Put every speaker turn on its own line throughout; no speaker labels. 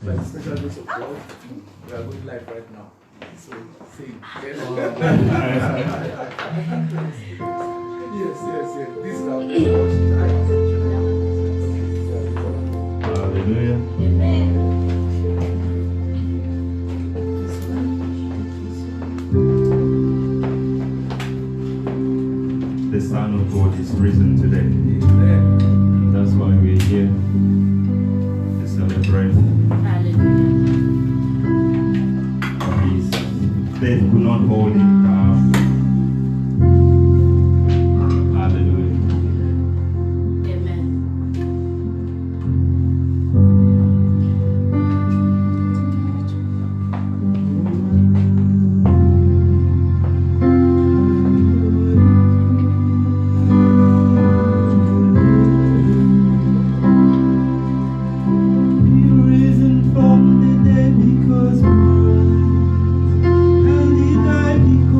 By the special grace of God, we are going live right now. So, see. Yes. Yes. This is our
Hallelujah.
Amen.
The Son of God is risen today.
Amen.
That's why we're here to celebrate.
Hallelujah.
His death could not hold him down. Hallelujah.
Amen.
Risen from the dead because and he died because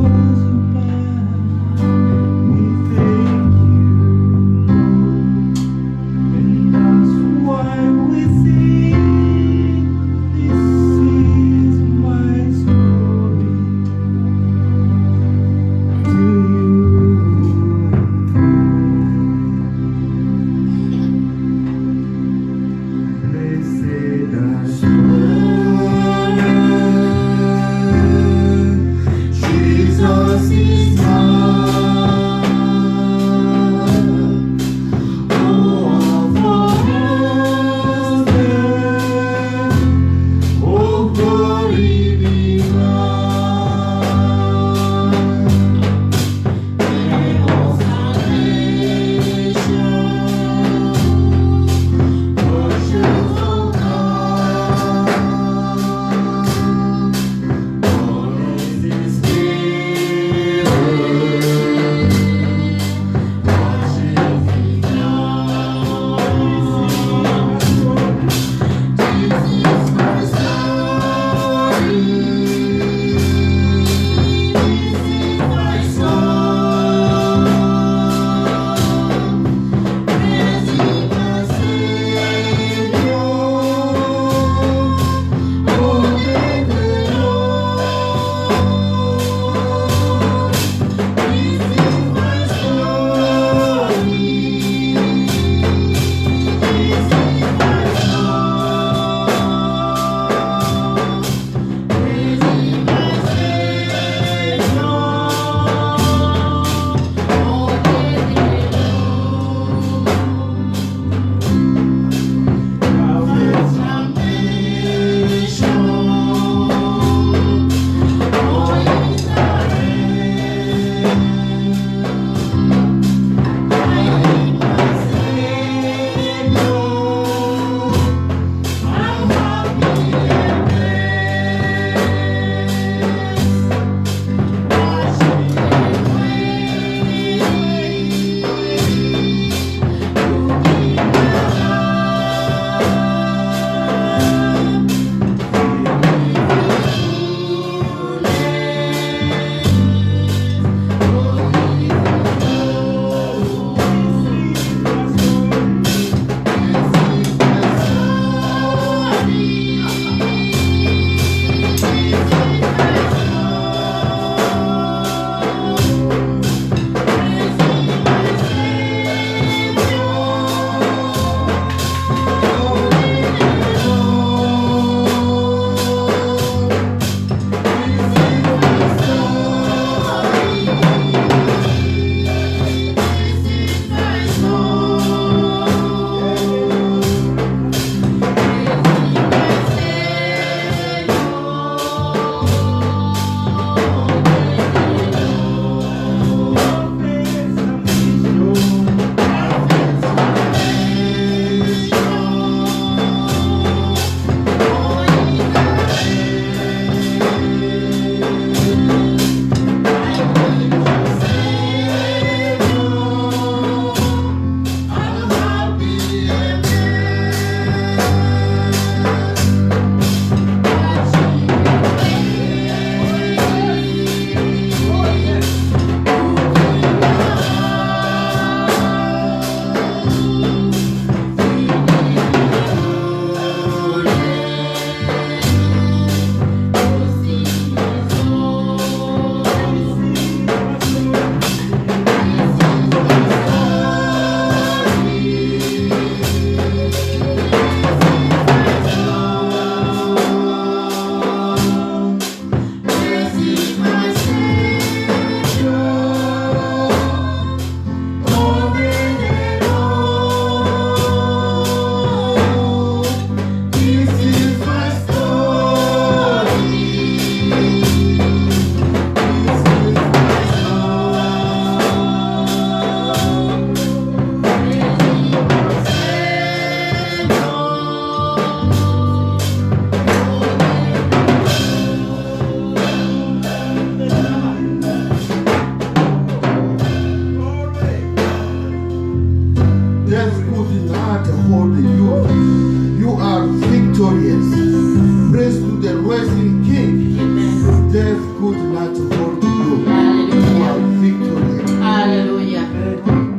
praise to the rising King.
Amen.
Death could not hold you.
Hallelujah.
Victory.
Hallelujah.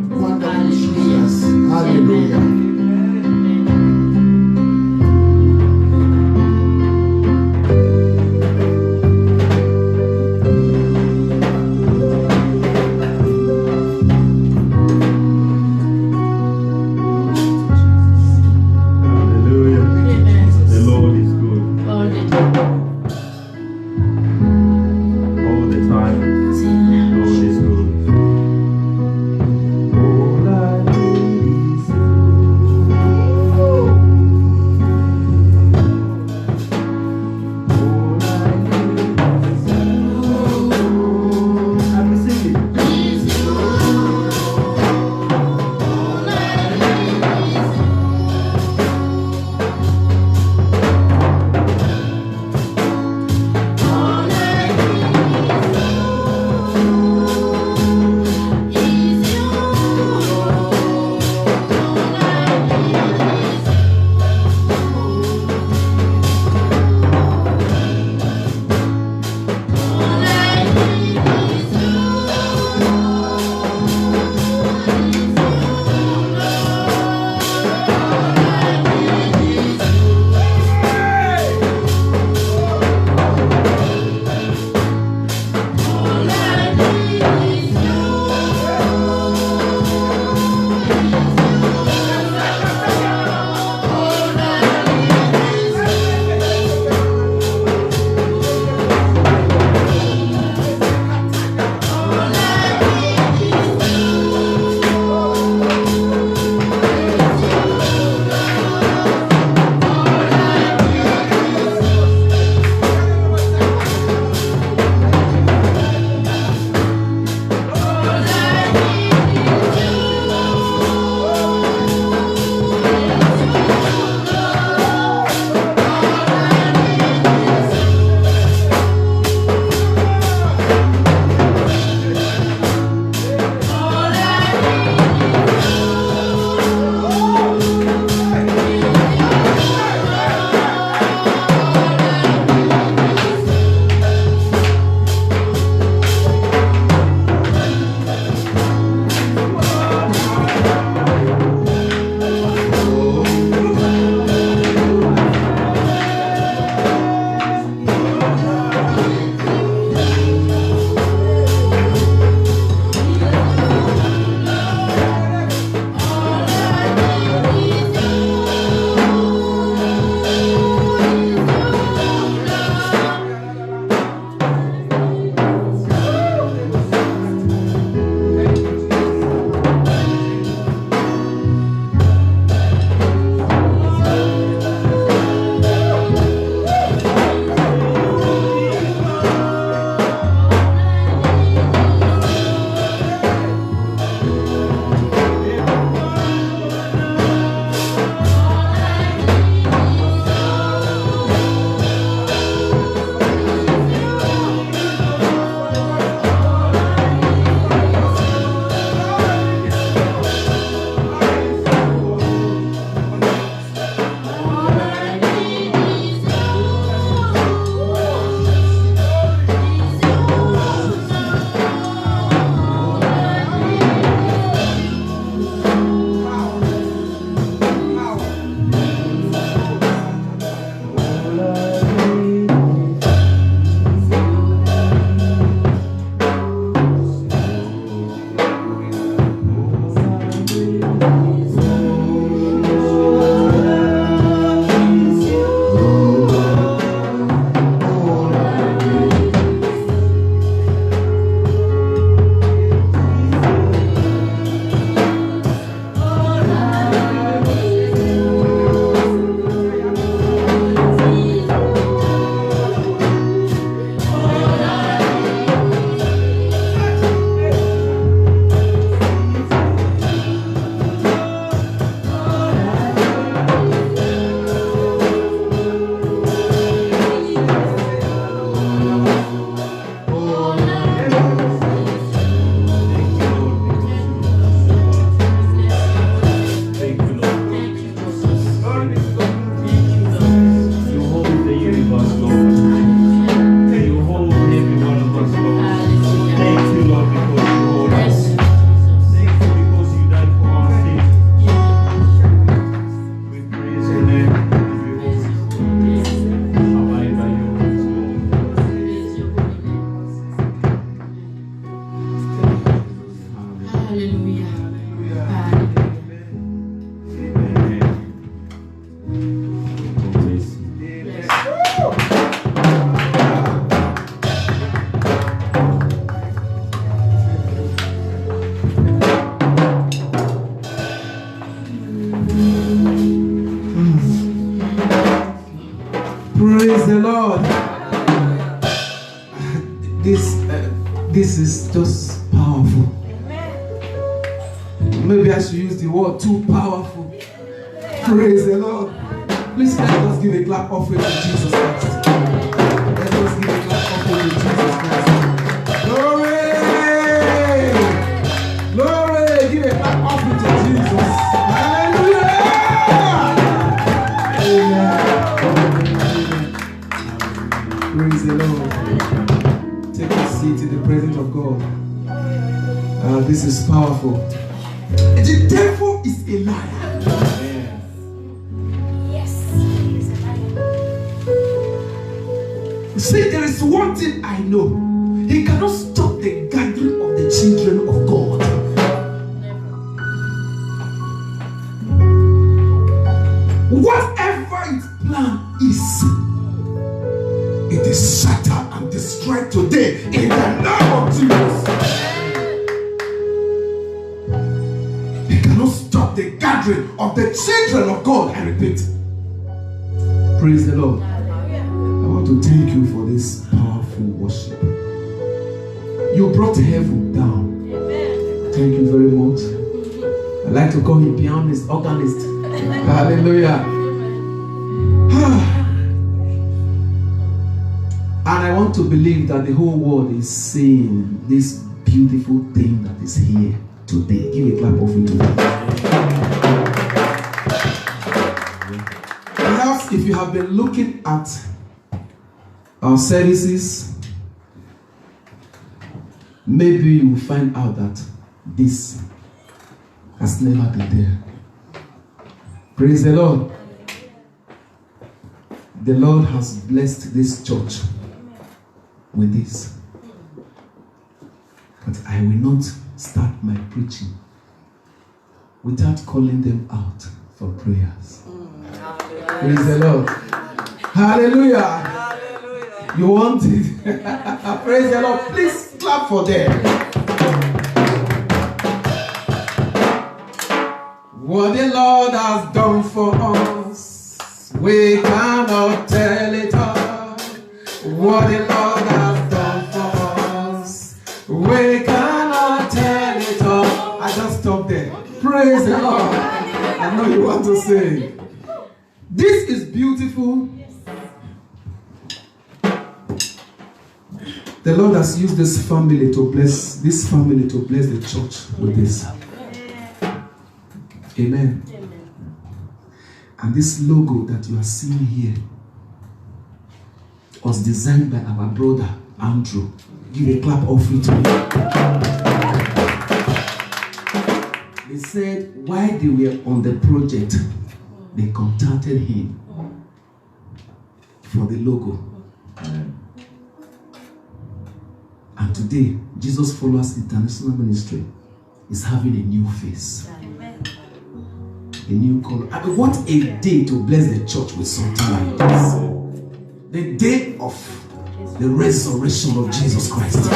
Wonderful Jesus. Hallelujah.
Amen.
Hallelujah.
Amen.
The Lord is good
All the time.
all the time.
Praise the Lord. This is just powerful. Maybe I should use the word too powerful. Praise the Lord. Please let us give a clap offering to Jesus Christ. Let us give a clap offering to Jesus Christ. Glory! Glory! Give a clap offering to Jesus. Hallelujah! Amen. Praise the Lord. Take a seat in the presence of God. This is powerful. The devil is a liar. See, there is one thing I know. He cannot stop the gathering of the children of God. Whatever its plan is, it is shattered and destroyed today in the name of Jesus. He cannot stop the gathering of the children of God. I repeat. Praise the Lord. I want to thank you for this powerful worship. You brought heaven down. Thank you very much. I like to call him pianist, organist. Hallelujah. And I want to believe that the whole world is seeing this beautiful thing that is here today. Give a clap of it to them. Perhaps if you have been looking at our services, maybe you will find out that this has never been there. Praise the Lord. The Lord has blessed this church with this. But I will not start my preaching without calling them out for prayers. Praise the Lord. Hallelujah. You want it? Praise the Lord. Please clap for them. What the Lord has done for us, we cannot tell it all. What the Lord has done for us, we cannot tell it all. I just stopped there. Praise the Lord. I know you want to say. This is beautiful. The Lord has used this family to bless the church with this. Amen. And this logo that you are seeing here was designed by our brother Andrew. Give a clap of it to him. They said while they were on the project, they contacted him for the logo. And today, Jesus Followers International Ministry is having a new face. A new color. I mean, what a day to bless the church with something like this. The day of the resurrection of Jesus Christ.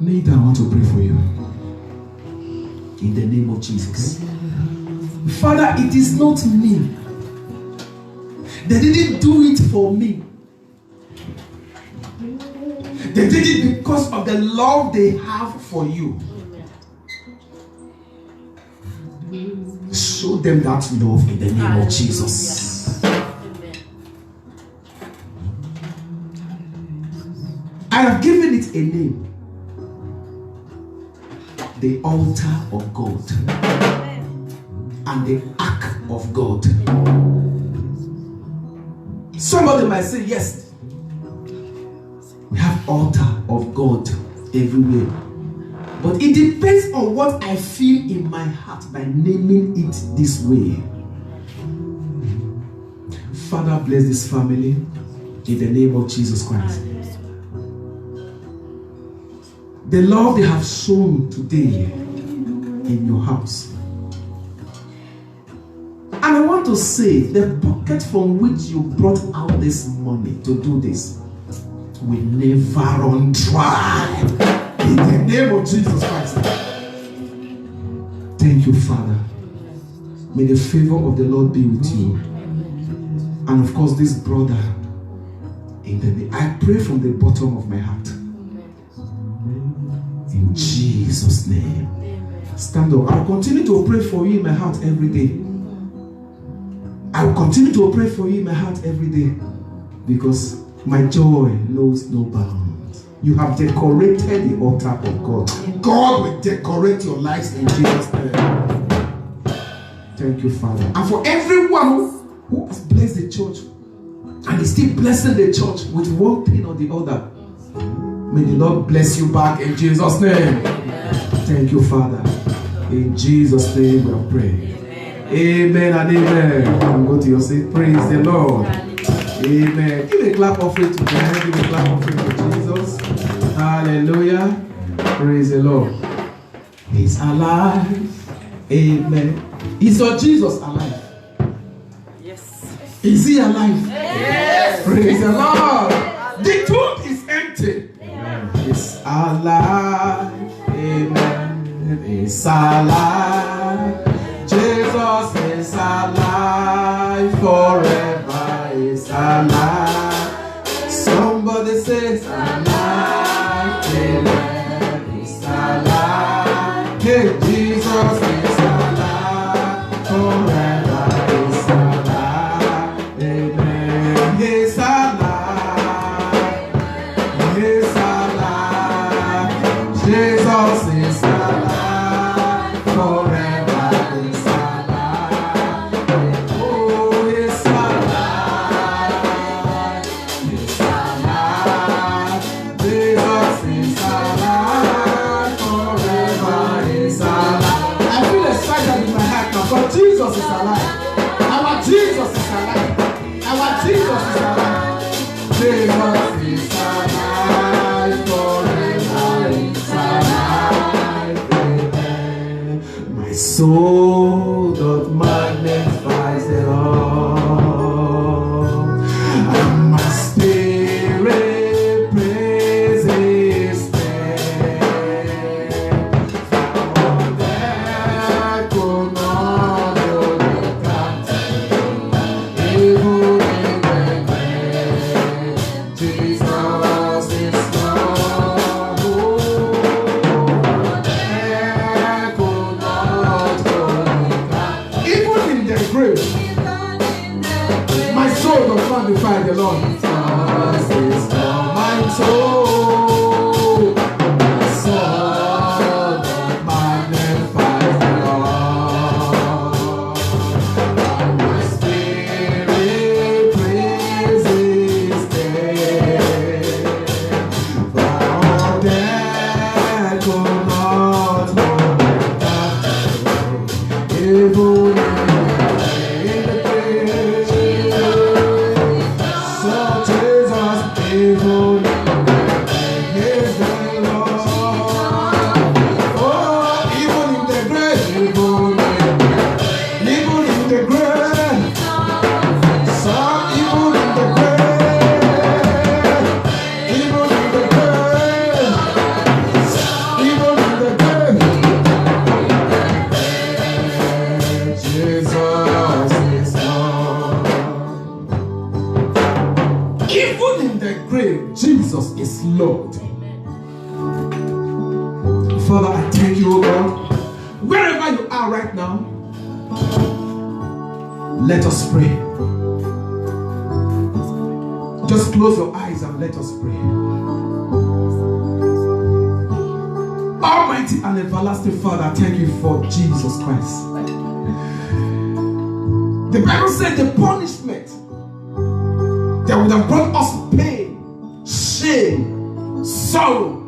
Later, I want to pray for you. In the name of Jesus. Father, it is not me. They didn't do it for me. They did it because of the love they have for you. Show them that love in the name of Jesus. I have given it a name. The altar of God and the ark of God. Somebody might say, yes, we have altar of God everywhere. But it depends on what I feel in my heart by naming it this way. Father, bless this family in the name of Jesus Christ. The love they have shown today in your house. And I want to say, the bucket from which you brought out this money to do this will never run dry. In the name of Jesus Christ. Thank you, Father. May the favor of the Lord be with you. And of course, this brother, I pray from the bottom of my heart. In Jesus' name. Stand up. I'll continue to pray for you in my heart every day. I will continue to pray for you in my heart every day. Because my joy knows no bounds. You have decorated the altar of God. God will decorate your lives in Jesus' name. Thank you, Father. And for everyone who has blessed the church and is still blessing the church with one thing or the other, may the Lord bless you back in Jesus' name. Thank you, Father. In Jesus' name we are praying. Amen and amen. And go to your seat. Praise the Lord. Amen. Give a clap offering to God. Give a clap offering to Jesus. Hallelujah. Praise the Lord. He's alive. Amen. Is your Jesus alive?
Yes.
Is he alive?
Yes.
Praise the Lord. The tomb is empty. It's alive. Amen. It's alive. Jesus is alive forever. It's alive. Somebody says alive. Amen. It's alive. Hey, Jesus is alive forever. It's alive. Amen. It's alive. It's alive. Jesus is alive forever. It's alive. Oh, it's alive. It's alive. Jesus is alive forever. It's alive. I feel excited in my heart now, but Jesus is alive. Our Jesus is alive. Our Jesus is alive. Jesus is alive forever. It's alive. Amen. My soul doth magnify the Lord, and my spirit praises His name. For that could not hold me captive, even in the grave. Jesus is Lord. Oh, that could not hold me captive, even in the grave. My soul will magnify the Lord. Jesus is Lord. My soul, my soul will magnify the Lord. And my spirit praises Him. For death could not hold me captive, even in the grave. So Jesus, even in is the Lord. Oh, even in the grave, even in the grave. So even in the grave, even in the grave, even in the grave, Jesus is Lord. Even in the grave, Jesus is Lord. Father, I thank you, O God. Wherever you are right now, let us pray. Just close your eyes and let us pray. Almighty and everlasting Father, thank you for Jesus Christ. The Bible said the punishment that would have brought us pain, shame, sorrow,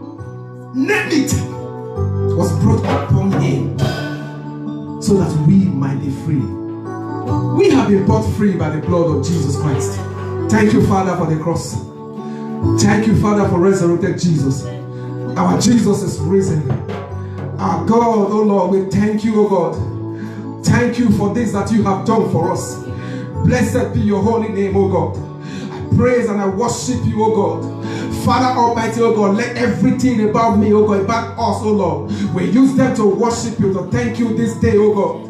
name it, was brought upon Him so that we might be free. We have been bought free by the blood of Jesus Christ. Thank you, Father, for the cross. Thank you, Father, for resurrected Jesus. Our Jesus is risen. Our God, oh Lord, we thank you, oh God. Thank you for this that you have done for us. Blessed be your holy name, oh God. I praise and I worship you, oh God. Father Almighty, oh God, let everything about me, oh God, about us, oh Lord, we use them to worship you, to thank you this day, oh God.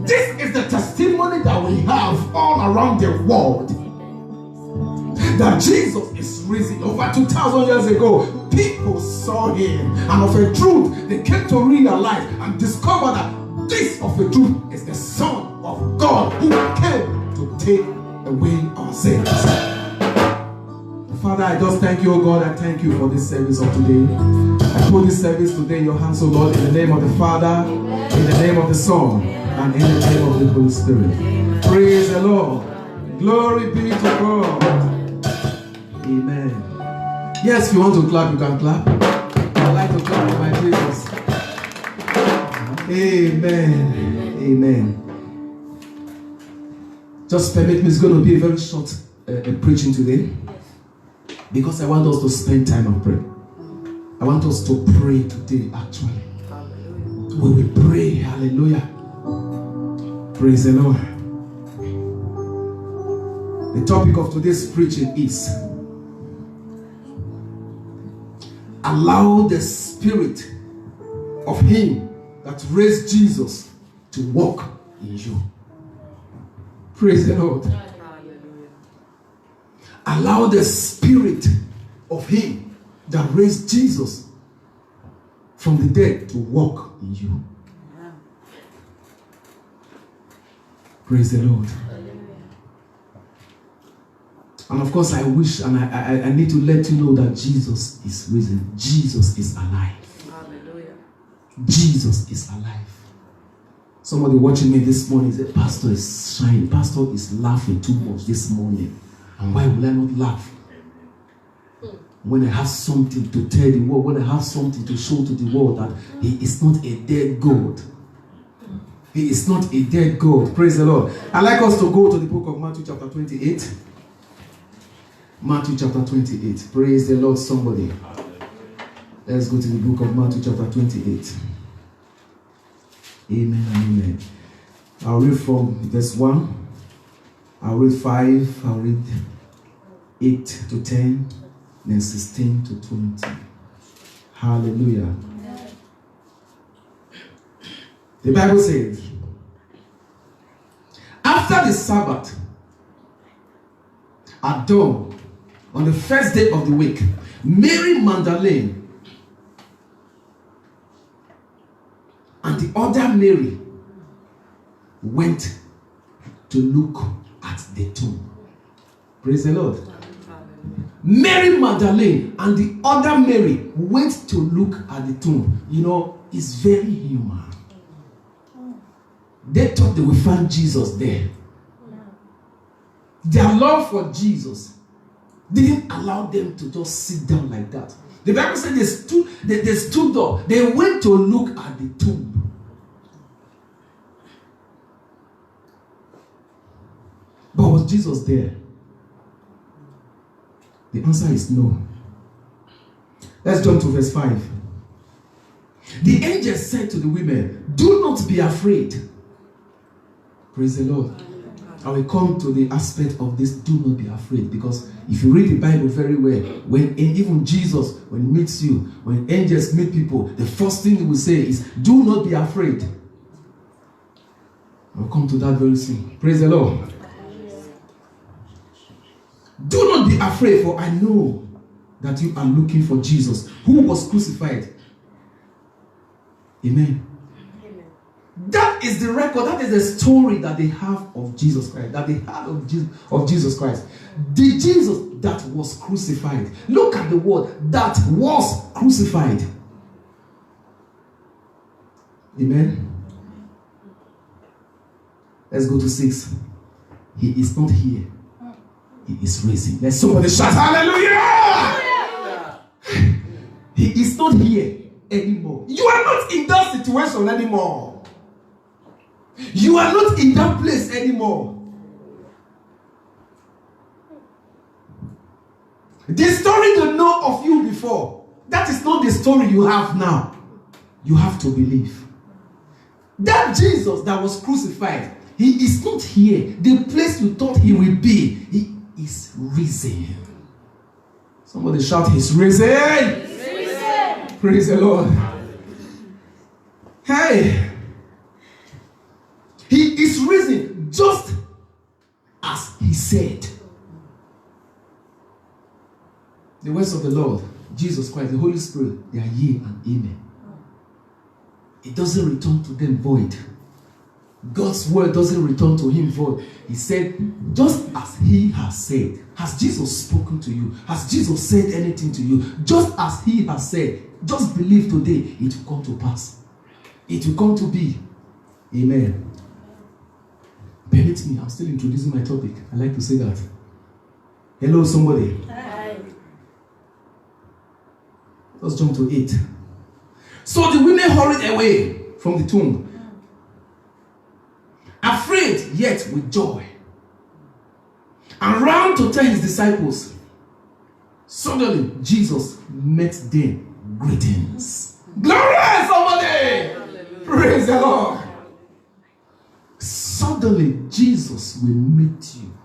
This is the testimony that we have all around the world. That Jesus is risen. Over 2,000 years ago, people saw him. And of a truth, they came to realize and discover that this of a truth is the Son of God who came to take away our sins. Father, I just thank you, oh God. I thank you for this service of today. I put this service today in your hands, oh Lord, in the name of the Father, in the name of the Son, and in the name of the Holy Spirit. Praise the Lord. Glory be to God. Amen. Yes, if you want to clap, you can clap. I like to clap for my Jesus. Amen. Amen. Just permit me, it's going to be a very short preaching today. Because I want us to spend time and pray. I want us to pray today, actually. We will pray. Hallelujah. Praise the Lord. The topic of today's preaching is allow the Spirit of Him that raised Jesus to work in you. Praise the Lord. Allow the Spirit of Him that raised Jesus from the dead to work in you. Praise the Lord. And of course, I wish and I need to let you know that Jesus is risen. Jesus is alive.
Hallelujah.
Jesus is alive. Somebody watching me this morning said, Pastor is shining. Pastor is laughing too much this morning. And why will I not laugh? When I have something to tell the world, when I have something to show to the world that He is not a dead God. He is not a dead God. Praise the Lord. I'd like us to go to the book of Matthew chapter 28. Matthew chapter 28. Praise the Lord, somebody. Let's go to the book of Matthew chapter 28. Amen and amen. I'll read from verse 1. I'll read 5. I'll read 8 to 10. Then 16 to 20. Hallelujah. The Bible says, after the Sabbath, at dawn, on the first day of the week, Mary Magdalene and the other Mary went to look at the tomb. Praise the Lord. Mary Magdalene and the other Mary went to look at the tomb. You know, it's very human. They thought they would find Jesus there. Their love for Jesus didn't allow them to just sit down like that. The Bible said they stood up. They went to look at the tomb. But was Jesus there? The answer is no. Let's jump to verse 5. The angel said to the women, do not be afraid. Praise the Lord. I will come to the aspect of this, do not be afraid. Because if you read the Bible very well, when even Jesus, when he meets you, when angels meet people, the first thing he will say is, do not be afraid. I'll come to that very soon. Praise the Lord. Do not be afraid, for I know that you are looking for Jesus, who was crucified. Amen. Amen. That is the record, that is the story that they have of Jesus Christ, that they had of Jesus Christ. The Jesus that was crucified. Look at the word, that was crucified. Amen. Let's go to 6. He is not here. He is risen. Let somebody shout hallelujah! He is not here anymore. You are not in that situation anymore. You are not in that place anymore. The story you know of you before, that is not the story you have now. You have to believe. That Jesus that was crucified, he is not here. The place you thought he will be, he is risen. Somebody shout, he's risen. He's risen. Praise the Lord. Hey, He is risen just as he said. The words of the Lord, Jesus Christ, the Holy Spirit, they are yea and amen. It doesn't return to them void. God's word doesn't return to him void. He said, just as he has said. Has Jesus spoken to you? Has Jesus said anything to you? Just as he has said. Just believe today, it will come to pass. It will come to be. Amen. Permit me, I'm still introducing my topic. I like to say that. Hello, somebody.
Hi.
Let's jump to 8. So the women hurried away from the tomb, afraid yet with joy, and ran to tell his disciples. Suddenly, Jesus met them. Greetings. Glory, somebody!
Hallelujah.
Praise the Lord. Suddenly, Jesus will meet you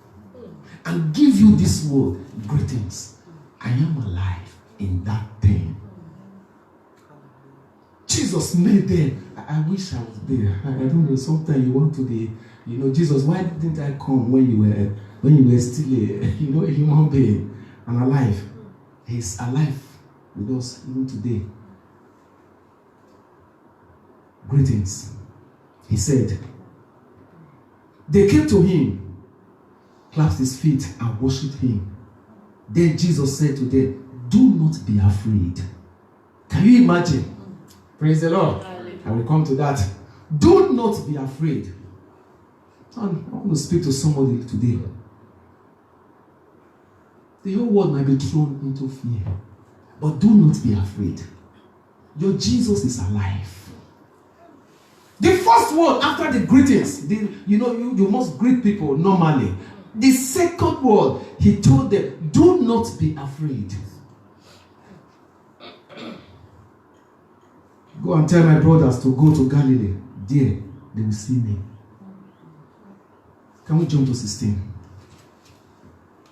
and give you this word. Greetings. I am alive in that pain. Jesus made them. I wish I was there. I don't know. Sometimes you want to be, Jesus. Why didn't I come when you were still a human being and alive? He's alive with us even today. Greetings. He said. They came to him, clasped his feet, and worshipped him. Then Jesus said to them, "Do not be afraid." Can you imagine? Praise the Lord. I will come to that. Do not be afraid. I want to speak to somebody today. The whole world might be thrown into fear. But do not be afraid. Your Jesus is alive. The first word after the greetings, you must greet people normally. The second word, he told them, do not be afraid. Go and tell my brothers to go to Galilee. There, they will see me. Can we jump to 16?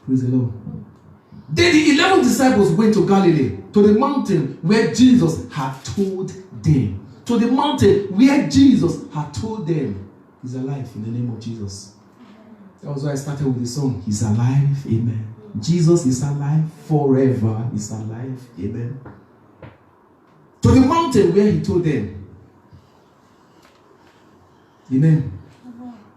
Praise the Lord. Then the 11 disciples went to Galilee, to the mountain where Jesus had told them. To the mountain where Jesus had told them. He's alive in the name of Jesus. That was why I started with the song. He's alive. Amen. Jesus is alive forever. He's alive. Amen. To the mountain where he told them. Amen.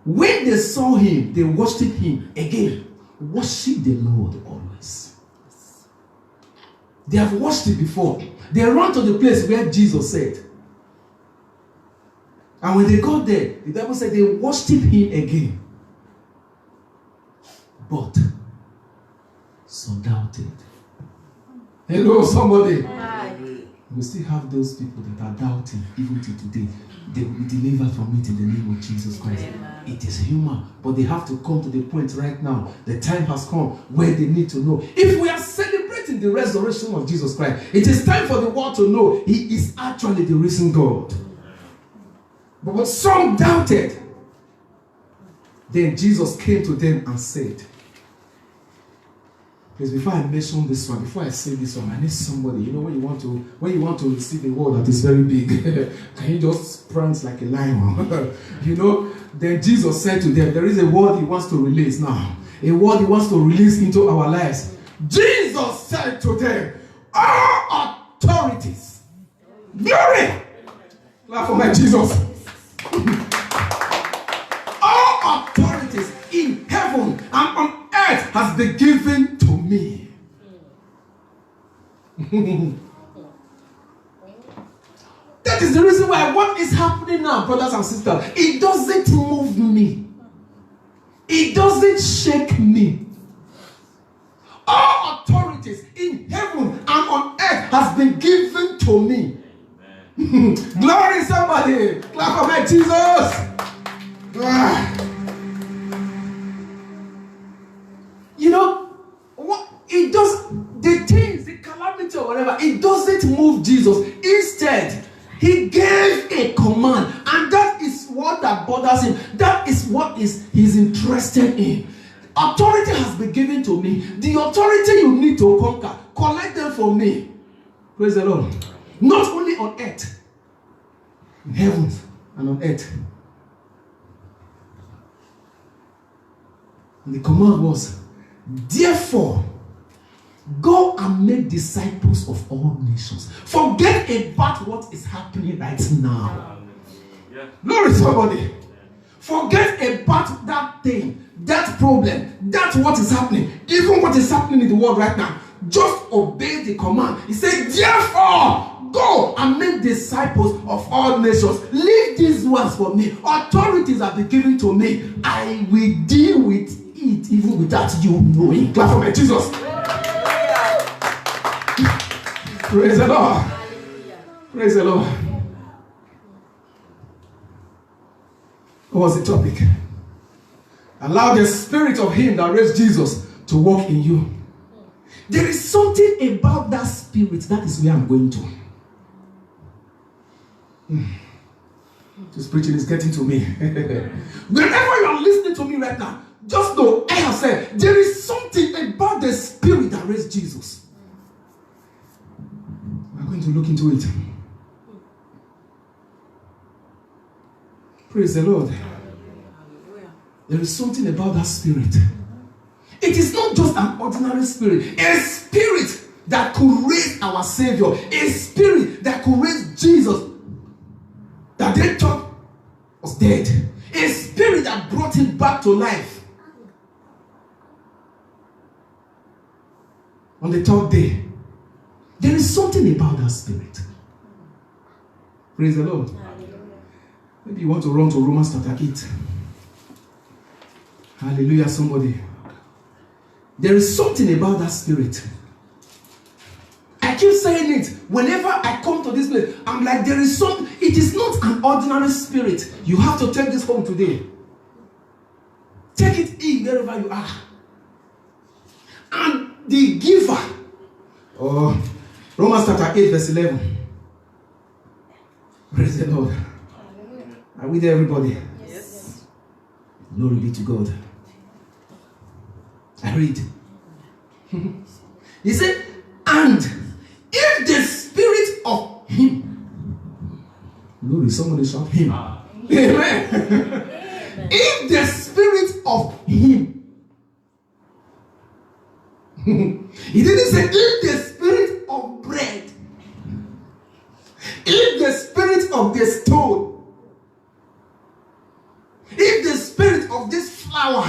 When they saw him, they worshipped him again. Worship the Lord always. They have worshipped before. They ran to the place where Jesus said. And when they got there, the Bible said they worshipped him again. But some doubted. Hello, somebody.
Hi.
We still have those people that are doubting even to today. They will be delivered from it in the name of Jesus Christ.
Amen.
It is human, but they have to come to the point right now. The time has come where they need to know. If we are celebrating the resurrection of Jesus Christ, it is time for the world to know he is actually the risen God. But some doubted. Then Jesus came to them and said, because before I mention this one, before I say this one, I need somebody. When you want to receive a word that is very big, can you just prance like a lion? Then Jesus said to them, there is a word he wants to release now. A word he wants to release into our lives. Jesus said to them, all authorities. Glory! Clap for my Jesus. All authorities in heaven and on earth has been given to me. That is the reason why what is happening now, brothers and sisters, it doesn't move me. It doesn't shake me. All authorities in heaven and on earth has been given to me. Glory, somebody. Clap for my Jesus. What it does, the things, the calamity or whatever, it doesn't move Jesus. Instead, he gave a command, and that is what that bothers him. That is what he's interested in. Authority has been given to me. The authority you need to conquer, collect them from me. Praise the Lord. Not only on earth, in heaven and on earth. And the command was, therefore, go and make disciples of all nations. Forget about what is happening right now. Glory to somebody. Forget about that thing, that problem, that's what is happening. Even what is happening in the world right now. Just obey the command. He said, therefore, go and make disciples of all nations. Leave these words for me. Authorities have been given to me. I will deal with it even without you knowing. Clap for me, Jesus. Praise the Lord. Praise the Lord. What was the topic? Allow the spirit of him that raised Jesus to work in you. There is something about that spirit. That is where I'm going to. This preaching is getting to me. Whenever you are listening to me right now, just know I have said there is something about the spirit that raised Jesus. We're going to look into it. Praise the Lord. There is something about that spirit. It is not just an ordinary spirit. A spirit that could raise our Savior. A spirit that could raise Jesus that they thought was dead. A spirit that brought him back to life. On the third day, there is something about that spirit. Praise the Lord. Maybe you want to run to Romans chapter 8. Hallelujah, somebody. There is something about that spirit. I keep saying it. Whenever I come to this place, I'm like, there is some. It is not an ordinary spirit. You have to take this home today. Take it in wherever you are. And the giver. Oh, Romans chapter 8, verse 11. Praise the Lord. Are we there, everybody?
Yes.
Glory be to God. I read. He said, and if the spirit of him, glory, somebody shout him. Amen. If the spirit of him, he didn't say if the spirit of bread, if the spirit of the stone, if the spirit of this flower.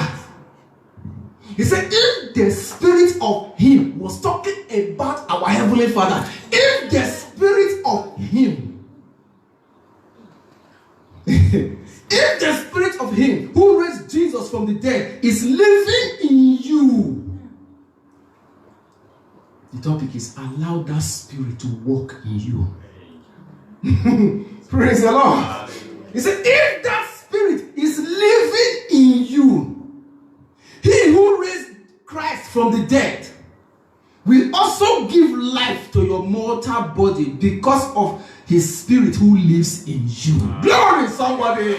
He said, if the spirit of him, was talking about our Heavenly Father, if the spirit of him, if the spirit of him who raised Jesus from the dead is living in you, the topic is allow that spirit to work in you. Praise the Lord. He said, if that spirit is living in you, he who raised Christ from the dead will also give life to your mortal body because of his spirit who lives in you. Glory, somebody.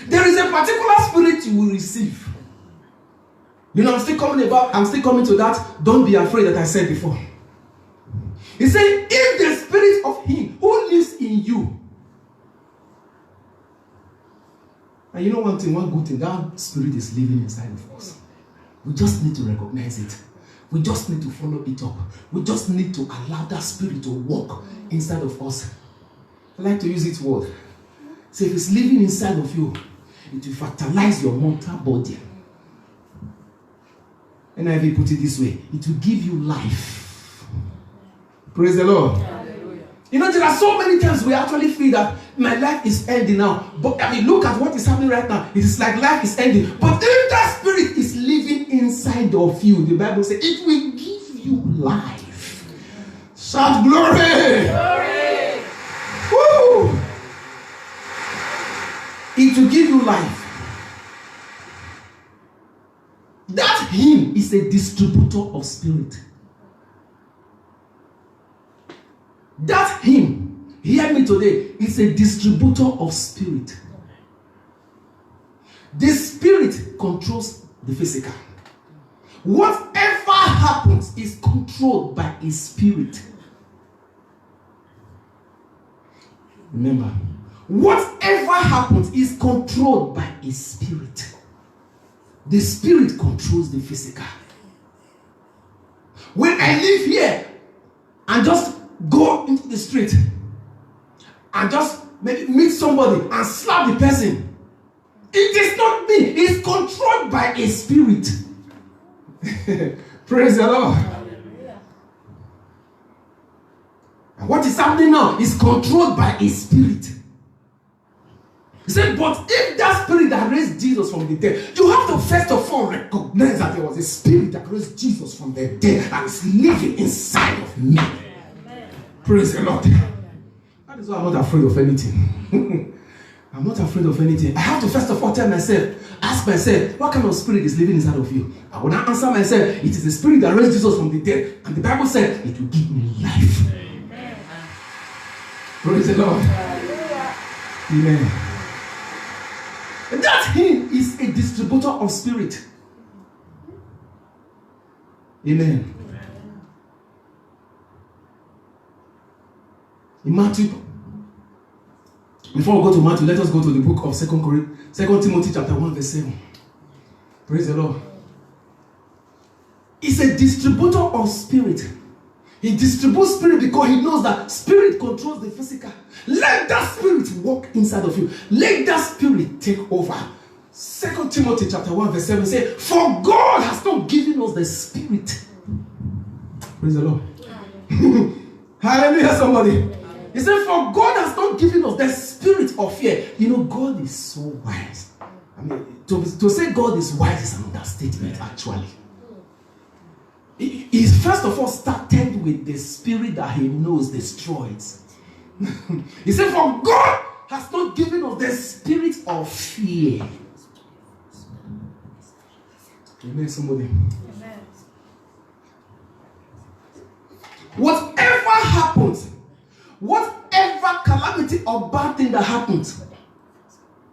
There is a particular spirit you will receive. You know, I'm still coming to that. Don't be afraid that I said before. He said, if the spirit of him who lives in you. And you know one thing, one good thing, that spirit is living inside of us. We just need to recognize it. We just need to follow it up. We just need to allow that spirit to walk inside of us. I like to use this word. So if it's living inside of you, it will fertilize your mortal body. And I will put it this way, it will give you life. Praise the Lord. Hallelujah. You know, there are so many times we actually feel that my life is ending now. But I mean, look at what is happening right now. It is like life is ending. But if that spirit is living inside of you, the Bible says it will give you life. Shout glory! Glory! Woo! It will give you life. That him is a distributor of spirit. That him, hear me today, is a distributor of spirit. The spirit controls the physical. Whatever happens is controlled by his spirit. Remember, whatever happens is controlled by a spirit. The spirit controls the physical. When I live here and just go into the street and just maybe meet somebody and slap the person, it is not me. It's controlled by a spirit. Praise the Lord. And what is happening now is controlled by a spirit. He said, but if that spirit that raised Jesus from the dead, you have to first of all recognize that there was a spirit that raised Jesus from the dead and is living inside of me. Amen. Praise the Lord. That is why I'm not afraid of anything. I'm not afraid of anything. I have to first of all ask myself, what kind of spirit is living inside of you? I will not answer myself, it is the spirit that raised Jesus from the dead. And the Bible said, it will give me life. Amen. Praise the Lord. Amen. That him is a distributor of spirit. Amen. In Matthew, before we go to Matthew, let us go to the book of 2 Timothy chapter 1 verse 7. Praise the Lord. He's a distributor of spirit. He distributes spirit because he knows that spirit controls the physical. Let that spirit walk inside of you. Let that spirit take over. 2 Timothy chapter 1 verse 7 says, for God has not given us the spirit. Praise the Lord. Hallelujah, somebody. He said, for God has not given us the spirit of fear. You know, God is so wise. I mean, to say God is wise is an understatement, actually. He first of all started with the spirit that he knows destroys. He said, for God has not given us the spirit of fear. Amen, somebody. Amen. Whatever happens, whatever calamity or bad thing that happens,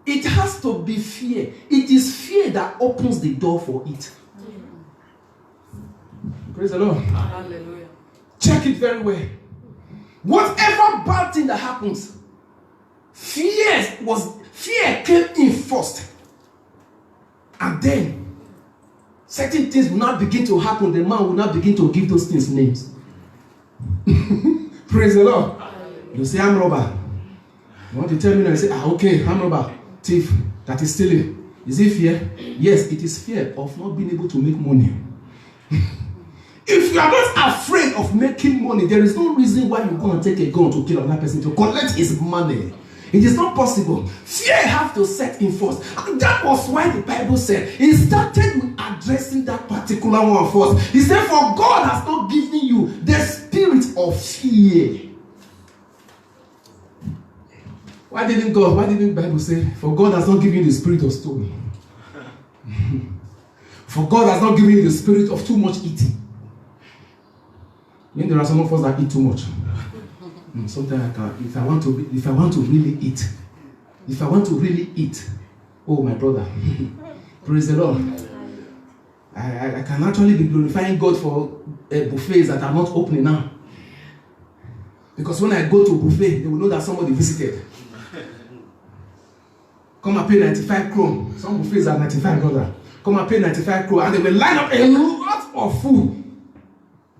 it has to be fear. It is fear that opens the door for it. Praise the Lord. Hallelujah. Check it very well. Whatever bad thing that happens, fear came in first. And then certain things will not begin to happen. The man will not begin to give those things names. Praise the Lord. You say, I'm robber. You want to tell me now? You say, okay, I'm robber. Thief that is stealing. Is it fear? Yes, it is fear of not being able to make money. If you are not afraid of making money, there is no reason why you go and take a gun to kill another person to collect his money. It is not possible. Fear have to set in first. And that was why the Bible said, he started with addressing that particular one first. He said, for God has not given you the spirit of fear. Why didn't the Bible say, for God has not given you the spirit of stone? For God has not given you the spirit of too much eating. When there are some of us that eat too much. Sometimes if I want to really eat, oh my brother, praise the Lord. I can actually be glorifying God for buffets that are not opening now. Because when I go to a buffet, they will know that somebody visited. Come and pay 95 kron. Some buffets are $95. Come and pay 95 kron, and they will line up a lot of food.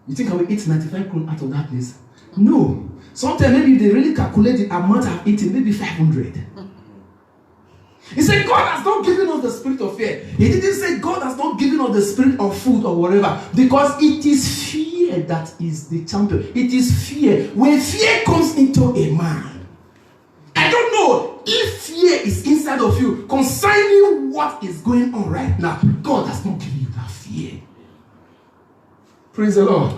You think I will eat 95 kron out of that place? No. Sometimes maybe they really calculate the amount I've eaten, maybe 500. He said, God has not given us the spirit of fear. He didn't say God has not given us the spirit of food or whatever. Because it is fear that is the champion. It is fear. When fear comes into a man, I don't know if fear is inside of you concerning what is going on right now. God has not given you that fear. Praise the Lord.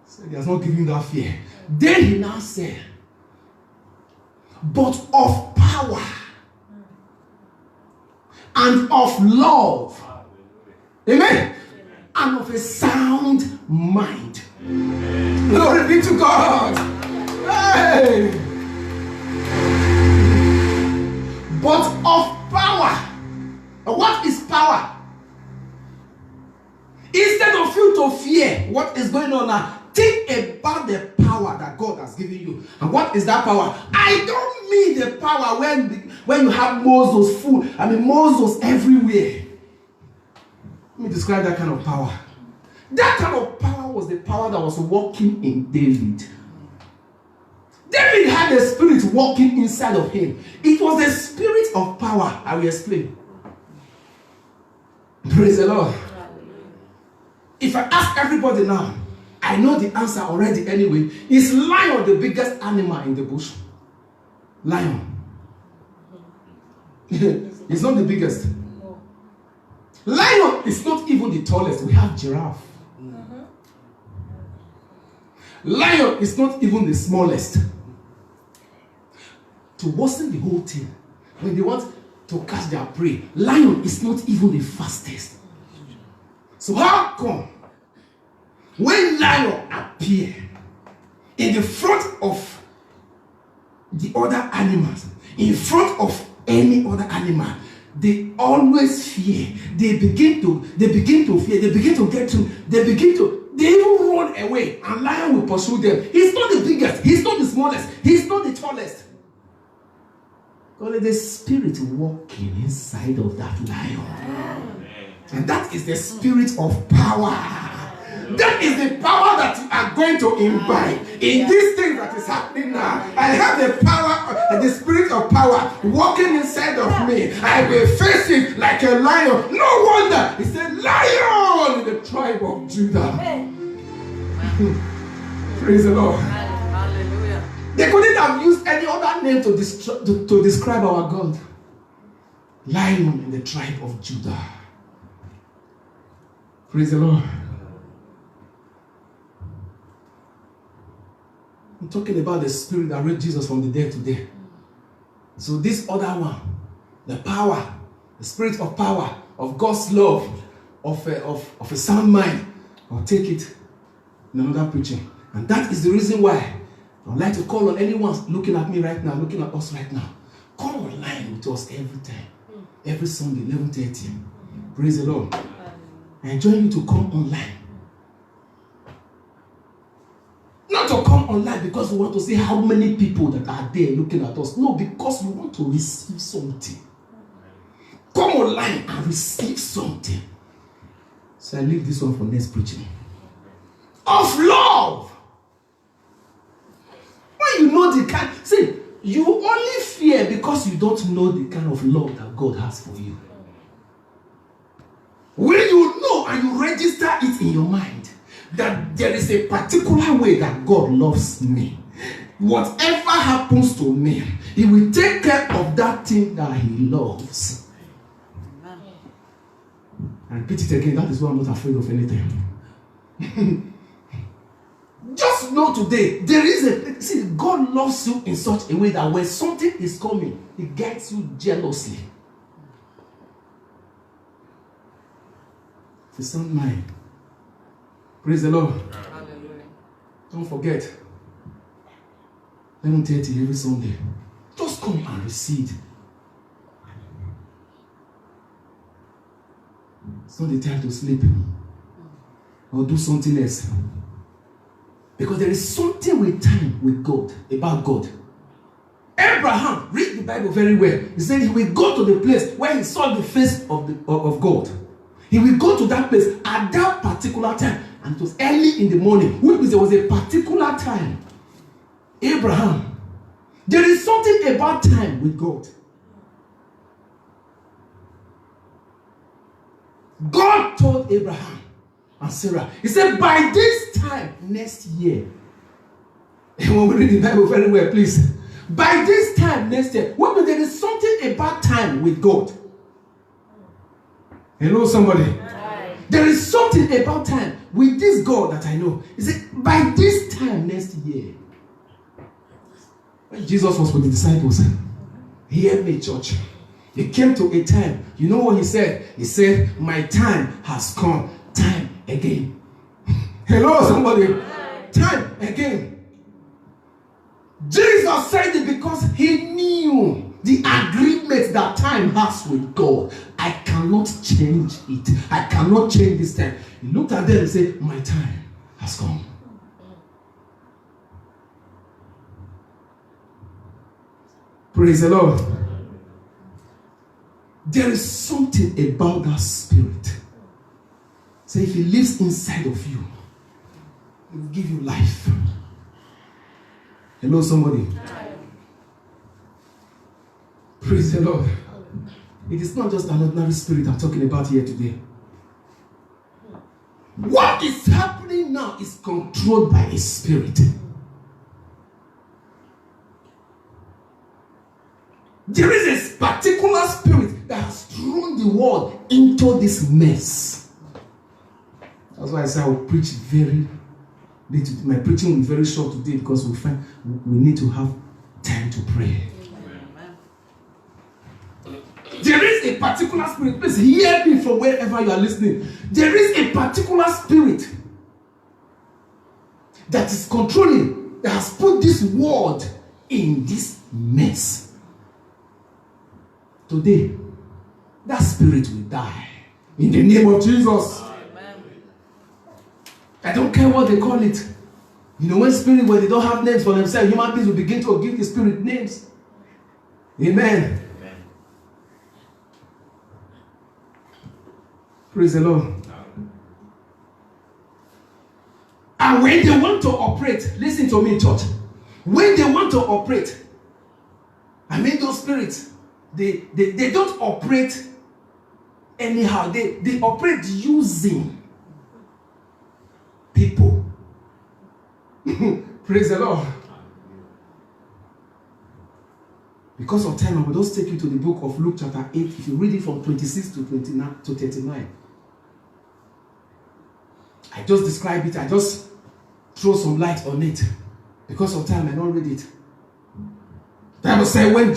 So he has not given you that fear. Then he now said, but of power and of love, amen, and of a sound mind. Glory be to God. Hey. But of power. What is power? Instead of you to fear what is going on now, think about the power that God has given you. And what What is that power? I don't mean the power when you have Moses full. I mean Moses everywhere. Let me describe that kind of power. That kind of power was the power that was working in David. David had a spirit working inside of him. It was the spirit of power. I will explain. Praise the Lord. If I ask everybody now, I know the answer already anyway. Is lion the biggest animal in the bush? Lion. It's not the biggest. Lion is not even the tallest. We have giraffe. Lion is not even the smallest. To worsen the whole thing, when they want to catch their prey, lion is not even the fastest. So how come when lion appear in the front of the other animals, in front of any other animal, they always fear. They begin to fear. They even run away, and lion will pursue them. He's not the biggest. He's not the smallest. He's not the tallest. Only the spirit walking inside of that lion. And that is the spirit of power. That is the power that you are going to imbibe in this thing that is happening now. I have the power, the spirit of power walking inside of me. I will face it like a lion. No wonder it's a lion in the tribe of Judah. Praise the Lord.
Hallelujah.
They couldn't have used any other name to describe our God. Lion in the tribe of Judah. Praise the Lord. I'm talking about the spirit that raised Jesus from the dead today. So this other one, the power, the spirit of power, of God's love, of a sound mind, I'll take it in another preaching. And that is the reason why I would like to call on anyone looking at me right now, looking at us right now. Come online with us every time. Every Sunday, 11:30. Praise the Lord. I enjoy you to come online. Not to come online because we want to see how many people that are there looking at us. No, because we want to receive something. Come online and receive something. So I leave this one for next preaching. Of love. When you know the kind, see, you only fear because you don't know the kind of love that God has for you. When you know and you register it in your mind that there is a particular way that God loves me, whatever happens to me, He will take care of that thing that He loves. I repeat it again, that is why I'm not afraid of anything. Just know today, there is see, God loves you in such a way that when something is coming, He guides you jealously. The sound mind. Praise the Lord.
Hallelujah.
Don't forget. 11:30 every Sunday. Just come and receive. It's not the time to sleep or do something else. Because there is something with time with God, about God. Abraham, read the Bible very well. He said he will go to the place where he saw the face of God. He will go to that place at that particular time. And it was early in the morning, which means there was a particular time. Abraham, there is something about time with God. God told Abraham and Sarah, He said, by this time next year, and when we read the Bible very well, please, by this time next year, what means there is something about time with God. Hello, somebody.
Right.
There is something about time with this God that I know. He said, by this time next year, when Jesus was with the disciples, hear me, church. He came to a time. You know what He said? He said, my time has come. Time again. Hello, somebody. Time again. Jesus said it because He knew the agreement that time has with God. I cannot change it. I cannot change this time. He looked at them and said, my time has come. Praise the Lord. There is something about that spirit. So if he lives inside of you, he will give you life. Hello, somebody. Praise the Lord. It is not just an ordinary spirit I'm talking about here today. What is happening now is controlled by a spirit. There is a particular spirit that has thrown the world into this mess. That's why I say I will preach very little. My preaching will be very short today because we find we need to have time to pray. There is a particular spirit. Please hear me from wherever you are listening. There is a particular spirit that is controlling, that has put this world in this mess. Today, that spirit will die in the name of Jesus. Amen. I don't care what they call it. You know, when they don't have names for themselves, human beings will begin to give the spirit names. Amen. Praise the Lord. And when they want to operate, listen to me, church. When they want to operate, I mean those spirits, they don't operate anyhow. They operate using people. Praise the Lord. Because of time, I will just take you to the book of Luke chapter 8. If you read it from 26 to 29 to 39. I just describe it. I just throw some light on it. Because of time, I don't read it. The Bible said when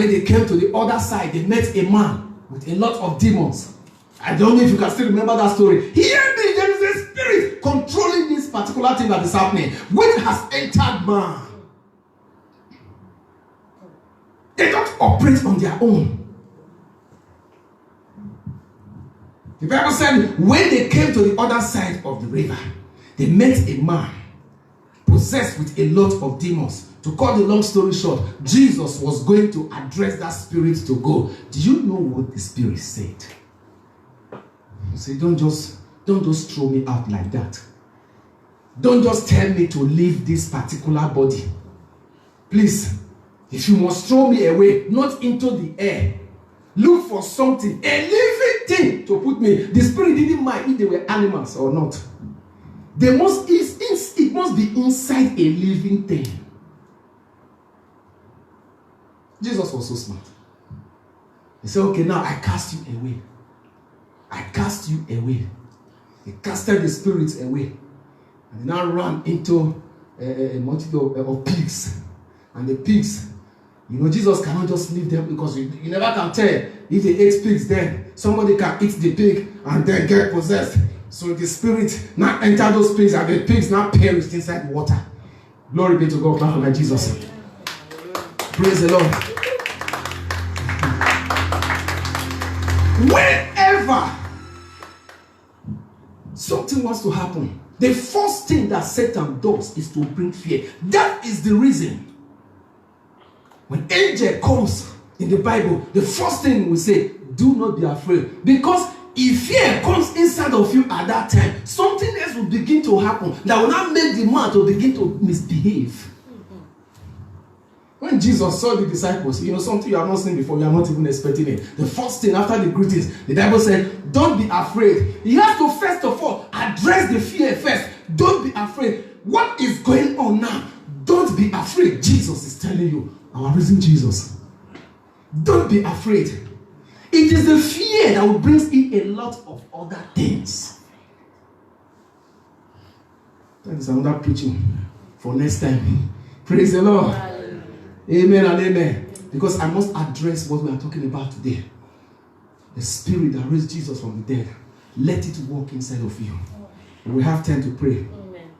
they came to the other side, they met a man with a lot of demons. I don't know if you can still remember that story. Hear me, there is a spirit controlling this particular thing that is happening, which has entered man. They don't operate on their own. The Bible said when they came to the other side of the river, they met a man possessed with a lot of demons. To cut the long story short, Jesus was going to address that spirit to go. Do you know what the spirit said? He said, don't just throw me out like that. Don't just tell me to leave this particular body. Please, if you must throw me away, not into the air, look for something, a living thing to put me. The spirit didn't mind if they were animals or not. It must be inside a living thing. Jesus was so smart. He said, okay, now I cast you away. I cast you away. He casted the spirits away. And they now ran into a multitude of pigs. And the pigs, you know, Jesus cannot just leave them because you never can tell if they ate pigs then. Somebody can eat the pig and then get possessed. So the spirit now entered those pigs and the pigs now perished inside water. Glory be to God. Clap for my Jesus. Praise the Lord. Whenever something wants to happen, the first thing that Satan does is to bring fear. That is the reason when angel comes in the Bible, the first thing we say, do not be afraid. Because if fear comes inside of you at that time, something else will begin to happen that will not make the man to begin to misbehave. When Jesus saw the disciples, you know, something you have not seen before, you are not even expecting it. The first thing after the greetings, the Bible said, don't be afraid. You have to first of all address the fear first. Don't be afraid. What is going on now? Don't be afraid. Jesus is telling you, our risen Jesus. Don't be afraid. It is the fear that will bring in a lot of other things. That is another preaching for next time. Praise the Lord. Amen and amen. Because I must address what we are talking about today. The spirit that raised Jesus from the dead. Let it work inside of you. We have time to pray. Amen.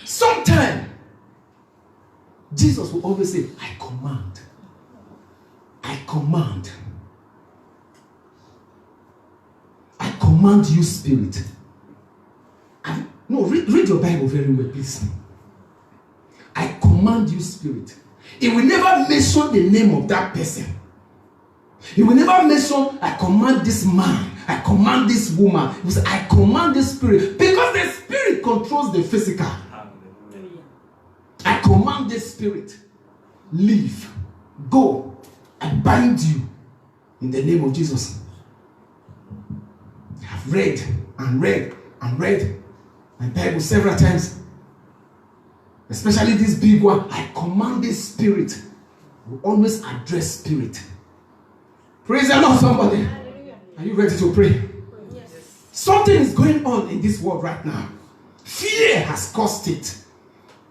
Sometime, Jesus will always say, I command. I command. I command you, spirit. No, read your Bible very well, please. I command you, spirit. It will never mention the name of that person. It will never mention, I command this man, I command this woman. It will say, I command this spirit. Because the spirit controls the physical. I command this spirit. Leave. Go. I bind you. In the name of Jesus. I have read and read and read my Bible several times. Especially this big one. I command this spirit. We always address spirit. Praise the Lord, somebody. Are you ready to pray? Yes. Something is going on in this world right now. Fear has caused it.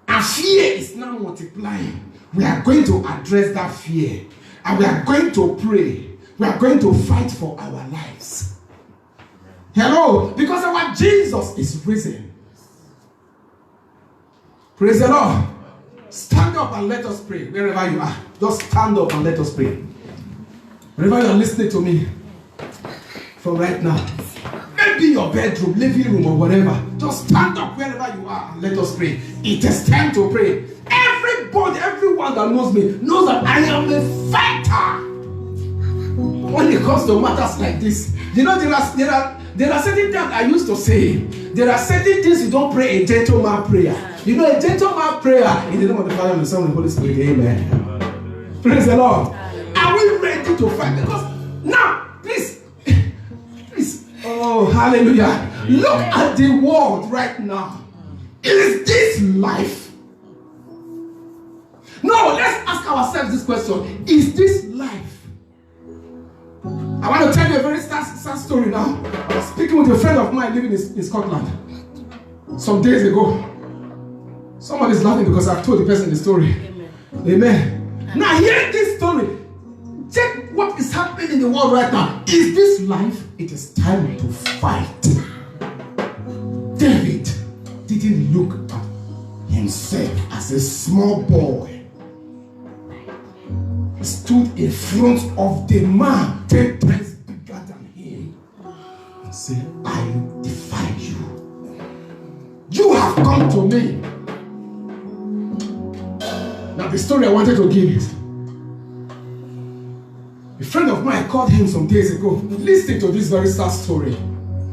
And fear is now multiplying. We are going to address that fear. And we are going to pray. We are going to fight for our lives. Hello? Because our Jesus is risen. Praise the Lord. Stand up and let us pray. Wherever you are, just stand up and let us pray. Wherever you are listening to me from right now, maybe your bedroom, living room, or whatever, just stand up wherever you are and let us pray. It is time to pray. Everybody, everyone that knows me knows that I am a fighter. When it comes to matters like this, you know, there are certain things I used to say. There are certain things you don't pray a gentleman prayer. You know, a gentleman prayer in the name of the Father and the Son and the Holy Spirit. Amen. Praise the Lord. Are we ready to fight? Because now, please, oh, hallelujah. Look at the world right now. Is this life? No, let's ask ourselves this question. Is this life? I want to tell you a very sad story now. I was speaking with a friend of mine living in Scotland some days ago. Someone is laughing because I've told the person the story. Amen. Now hear this story. Check what is happening in the world right now. Is this life? It is time to fight. David didn't look at himself as a small boy. He stood in front of the man 10 times bigger than him and said, I defy you. You have come to me. Now the story I wanted to give is, a friend of mine called him some days ago, listening to this very sad story.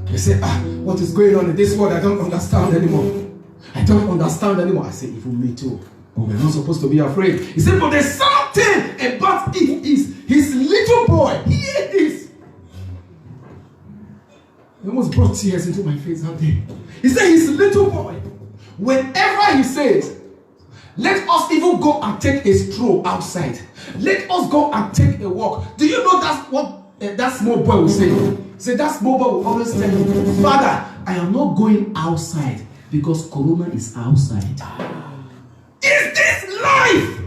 He said, what is going on in this world? I don't understand anymore. I don't understand anymore. I said, even me too. But we're not supposed to be afraid. He said, but there's something about it is his little boy. Hear this. He almost brought tears into my face that day. He said, his little boy, whenever he says, let us even go and take a stroll outside. Let us go and take a walk. Do you know that's what that small boy will say? Say that small boy will always tell me, Father, I am not going outside because Corona is outside. Is this life?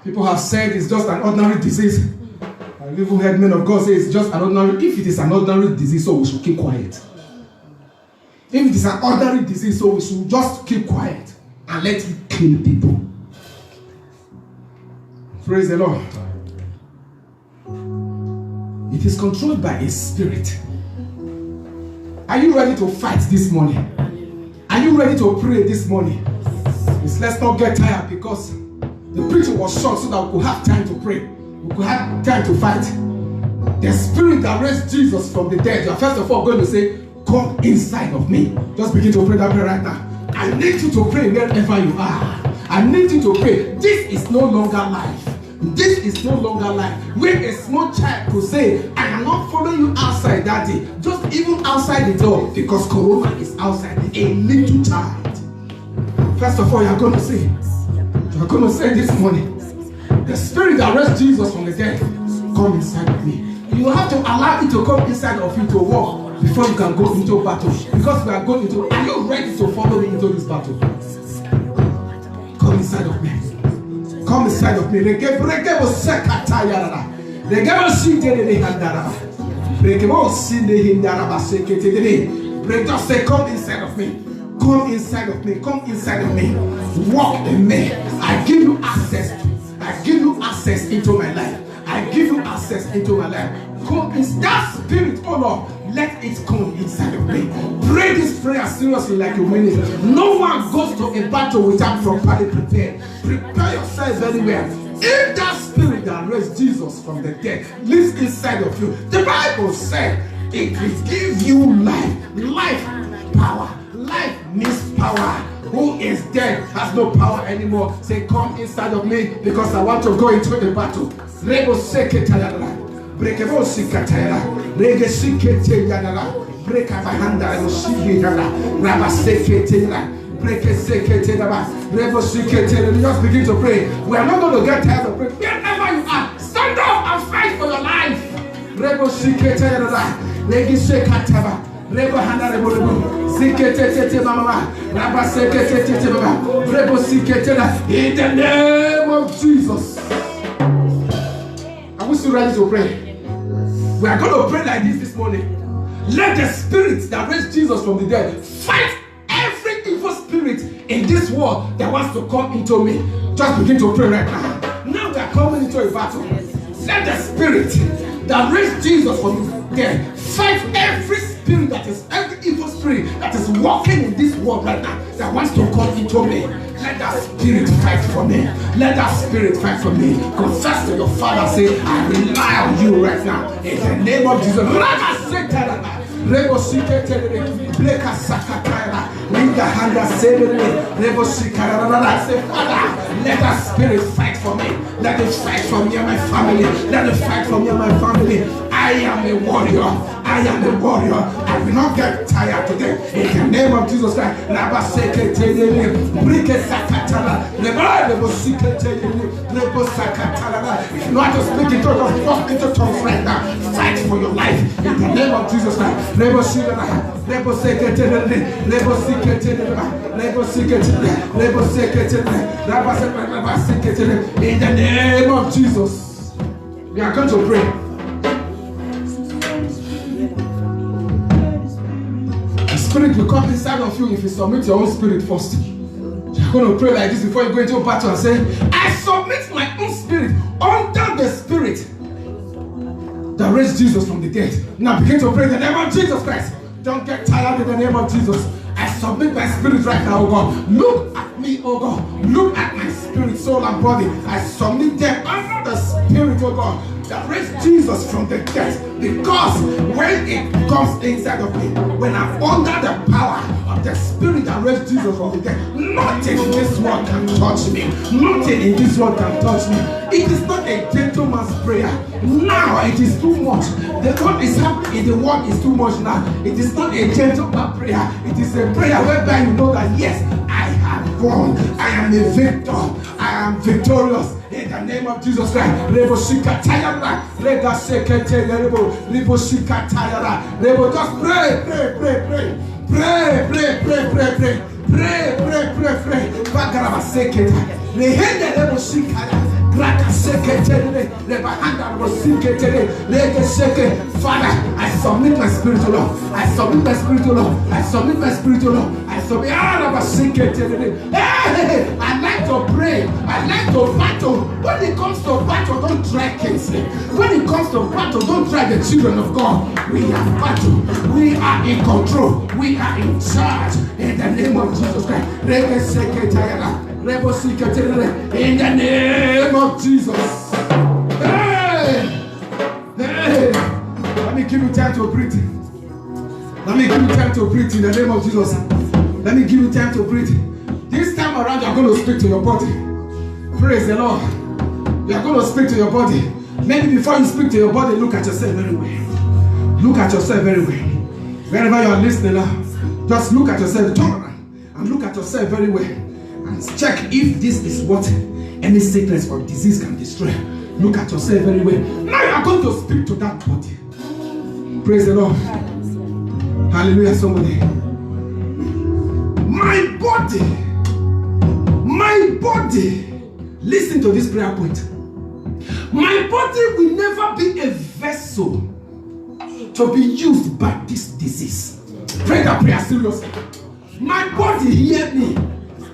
People have said it's just an ordinary disease. I've even heard men of God say it's just an ordinary. If it is an ordinary disease, so we should keep quiet. If it is an ordinary disease, so we should just keep quiet and let it kill people. Praise the Lord. It is controlled by a spirit. Are you ready to fight this morning? Are you ready to pray this morning? Let's not get tired because the preaching was short so that we could have time to pray. We could have time to fight. The spirit that raised Jesus from the dead, you are first of all going to say, come inside of me. Just begin to pray that prayer right now. I need you to pray wherever you are. I need you to pray. This is no longer life. This is no longer life. When a small child could say, I am not following you outside that day, just even outside the door, because Corona is outside. A little child. First of all, you are going to say this morning, the spirit that raised Jesus from the dead, come inside of me. You have to allow it to come inside of you to walk before you can go into battle. Because we are going into, are you ready to follow me into this battle? Come inside of me. Come inside of me. Just say, come inside of me. Come inside of me. Come inside of me. Walk in me. I give you access. I give you access into my life. I give you access into my life. Come in that spirit, oh Lord. let it come inside of me. Pray this prayer seriously like you mean it. No one goes to a battle without properly prepared. Prepare yourself very well. If that spirit that raised Jesus from the dead lives inside of you, the Bible said it will give you life. Life, power. Life means power. Who is dead has no power anymore. Say, come inside of me because I want to go into the battle. Rebo seke tayala. Brekebo sikatayala. Rege sikete yala. Breka bahanda rebo siketayala. Raba sekete yala. Breke sekete yala. Rebo sikete yala. Just begin to pray. We are not going to get tired of praying. Wherever you are, stand up and fight for your life. Rebo sikete yala. Rege sekataba. Rebo handa rebo rebo. Sikete mama. Raba sekete mama. Rebo sikete yala. In the name of Jesus. Are we still ready to pray? We are going to pray like this morning. Let the spirit that raised Jesus from the dead fight every evil spirit in this world that wants to come into me. Just begin to pray right now. Now we are coming into a battle. Let the spirit that raised Jesus from the dead fight every spirit that is, every evil spirit that is walking in this world right now that wants to come into me. Let that spirit fight for me. Let that spirit fight for me. Confess to your father. Say, I rely on you right now. In the name of Jesus. Say, Father, let that spirit fight for me. Let it fight for me and my family. Let it fight for me and my family. I am a warrior. I am a warrior. I will not get tired today. In the name of Jesus Christ. If you know how to speak in tongues, just talk into tongues right now. Fight for your life. In the name of Jesus Christ. In the name of Jesus. We are going to pray. Spirit will come inside of you if you submit your own spirit first. You're going to pray like this before you go into a battle and say, I submit my own spirit under the spirit that raised Jesus from the dead. Now begin to pray in the name of Jesus Christ. Don't get tired in the name of Jesus. I submit my spirit right now, oh God. Look at me, oh God. Look at my spirit, soul, and body. I submit them under the spirit, oh God, that raised Jesus from the dead. Because when it comes inside of me, when I'm under the power of the spirit that raised Jesus from the dead, nothing in this world can touch me. Nothing in this world can touch me. It is not a gentleman's prayer. Now it is too much. The what is happening in the world is too much now. It is not a gentleman's prayer. It is a prayer whereby you know that yes, I have won. I am a victor. I am victorious. In the name of Jesus Christ. Just Father, I submit my spirit to Lord. I submit my spirit to Lord. I submit my spirit to Lord. I submit. I like to pray. I like to battle. When it comes to battle, don't drag kids. When it comes to battle, don't drag the children of God. We have battle. We are in control. We are in charge. In the name of Jesus Christ. In the name of Jesus. Hey! Hey! Let me give you time to breathe. Let me give you time to breathe in the name of Jesus. Let me give you time to breathe. This time around, you are going to speak to your body. Praise the Lord. You are going to speak to your body. Maybe before you speak to your body, look at yourself very well. Look at yourself very well. Wherever you are listening now, just look at yourself. Turn around and look at yourself very well. And check if this is what any sickness or disease can destroy. Look at yourself very well. Now you are going to speak to that body. Praise the Lord. Hallelujah, somebody. My body. Listen to this prayer point. My body will never be a vessel to be used by this disease. Pray that prayer seriously. My body, hear me.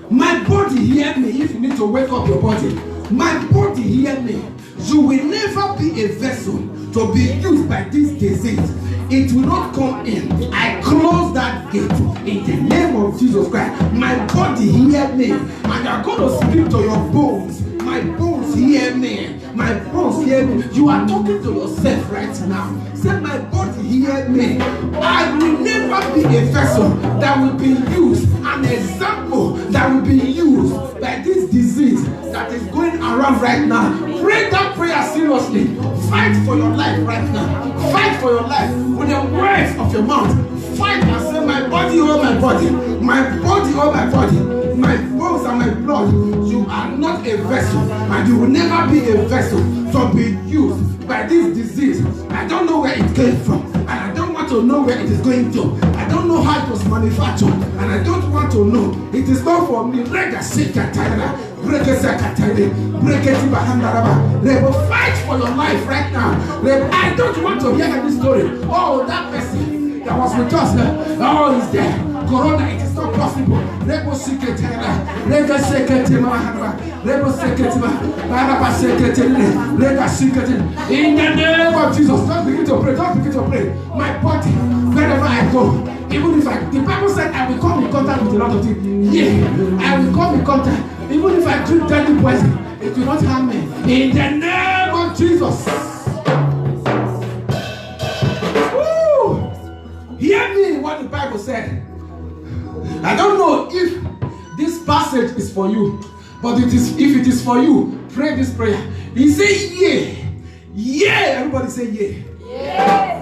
My body, hear me. If you need to wake up your body, my body, hear me. You will never be a vessel to be used by this disease. it will not come in. I close that gate in the name of Jesus Christ. My body hear me, and you're going to speak to your bones. My bones hear me. My bones hear me. You are talking to yourself right now. Say, my body hear me. I will never be a vessel that will be used, an example that will be used by this disease that is going around right now. Pray that prayer seriously. Fight for your life right now. Fight for your life with the words of your mouth. Fight and say, my body, oh my body. My body, oh my body. My bones and my blood. You are not a vessel, and you will never be a vessel to be used by this disease. I don't know where it came from, and I don't want to know where it is going to. I don't know how it was manufactured, and I don't want to know. It is not for me. Fight for your life right now. I don't want to hear any story. Oh, that person that was with us, oh, he's there. Corona, it is not possible. In the name of Jesus, don't begin to pray. Don't begin to pray. My body, wherever I go, even if the Bible said I will come in contact with a lot of things. Yeah, I will come in contact. Even if I drink deadly poison, it will not harm me. In the name of Jesus. Woo! Hear me what the Bible said. I don't know if this passage is for you, but if it is for you, pray this prayer. He said, yeah. Yeah. Everybody say yeah. Yeah.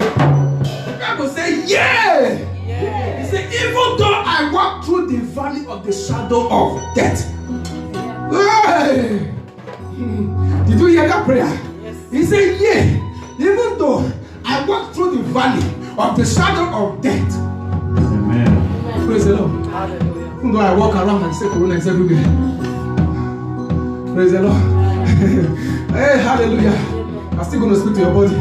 The Bible said, yeah. Yeah. He said, even though I walk through the valley of the shadow of death. Hey. Did you hear that prayer? Yes. He said, yeah. Even though I walk through the valley of the shadow of death.
Amen.
Praise the Lord.
Hallelujah.
Even though I walk around and say Corona is everywhere. Praise the Lord. Hey, hallelujah. I'm still going to speak to your body.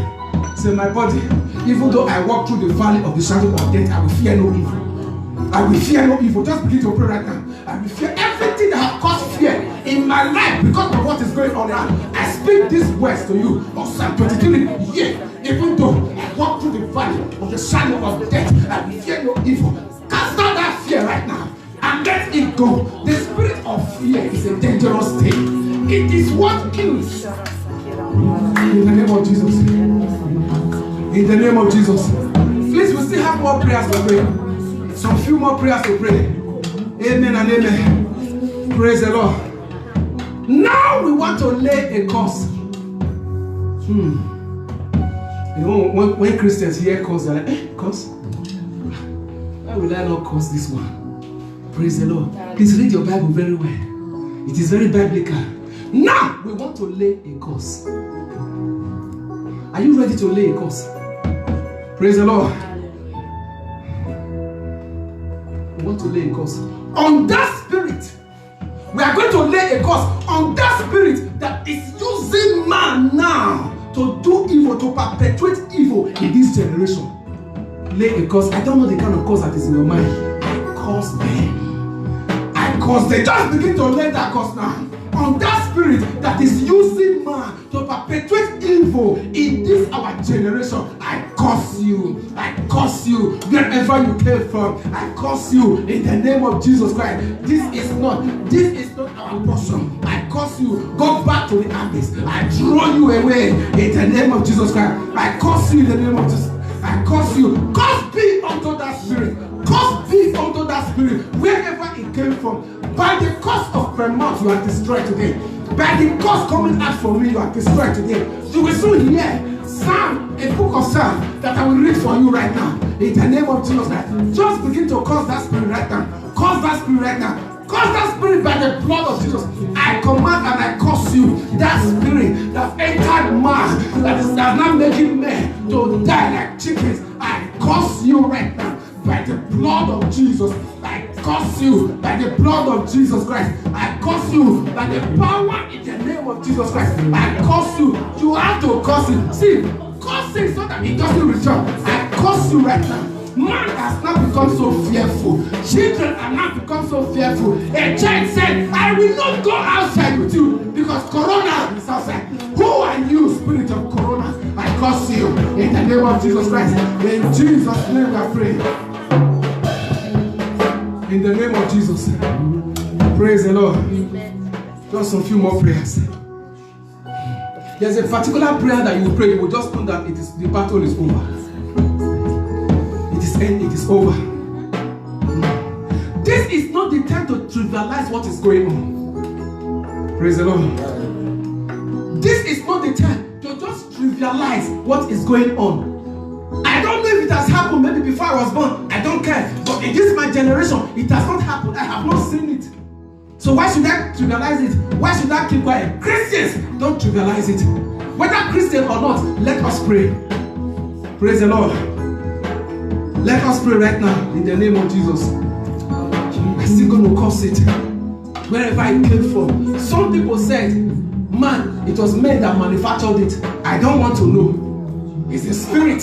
Say, my body, even though I walk through the valley of the shadow of death, I will fear no evil. I will fear no evil. Just begin to pray right now. I will fear everything that has caused fear in my life because of what is going on now. I speak these words to you of Psalm 23. Yeah, even though I walk through the valley of the shadow of death, I will fear no evil. Cast out that fear right now and let it go. The spirit of fear is a dangerous thing. It is what kills. In the name of Jesus. In the name of Jesus. Please, we still have more prayers to pray. Some few more prayers to pray. Amen and amen. Praise the Lord. Now we want to lay a curse. You know, when Christians hear curse, they're like, curse? Why will I not curse this one? Praise the Lord. Please read your Bible very well. It is very biblical. Now we want to lay a curse. Are you ready to lay a curse? Praise the Lord. We want to lay a curse on that spirit. We are going to lay a curse on that spirit that is using man now to do evil, to perpetuate evil in this generation. Lay a curse. I don't know the kind of curse that is in your mind. I curse them. I curse them. Just begin to lay that curse now on that spirit that is using man to perpetuate evil in this our generation. I curse you. I curse you wherever you came from. I curse you in the name of Jesus Christ. This is not our portion. I curse you. Go back to the abyss. I throw you away in the name of Jesus Christ. I curse you in the name of Jesus. I curse you. Curse be unto that spirit. Curse be unto that spirit wherever it came from. By the curse of my mouth, you are destroyed today. By the curse coming out from me, you are destroyed today. You will soon hear Psalm, a book of Psalm that I will read for you right now. In the name of Jesus Christ. Just begin to curse that spirit right now. Curse that spirit right now. Curse that spirit by the blood of Jesus. I command and I curse you. That spirit that entered man, that is not making men to die like chickens. I curse you right now by the blood of Jesus. I curse you by the blood of Jesus Christ. I curse you by the power in the name of Jesus Christ. I curse you. You have to curse it. See, curse it so that it doesn't return. I curse you right now. Man has not become so fearful. Children have not become so fearful. A child said, I will not go outside with you because Corona is outside. Who are you, spirit of Corona? I curse you in the name of Jesus Christ. In Jesus' name I pray. In the name of Jesus. Praise the Lord. Just a few more prayers. There's a particular prayer that you pray. You will just know that the battle is over. It is end. It is over. This is not the time to trivialize what is going on. Praise the Lord. This is not the time to just trivialize what is going on. I don't know if it has happened maybe before I was born. I don't care. But in this my generation, it has not happened. I have not seen it. So why should I trivialize it? Why should I keep quiet? Christians, don't trivialize it. Whether Christian or not, let us pray. Praise the Lord. Let us pray right now in the name of Jesus. I'm still going to curse it. Wherever it came from. Some people said, man, it was men that manufactured it. I don't want to know. It's the spirit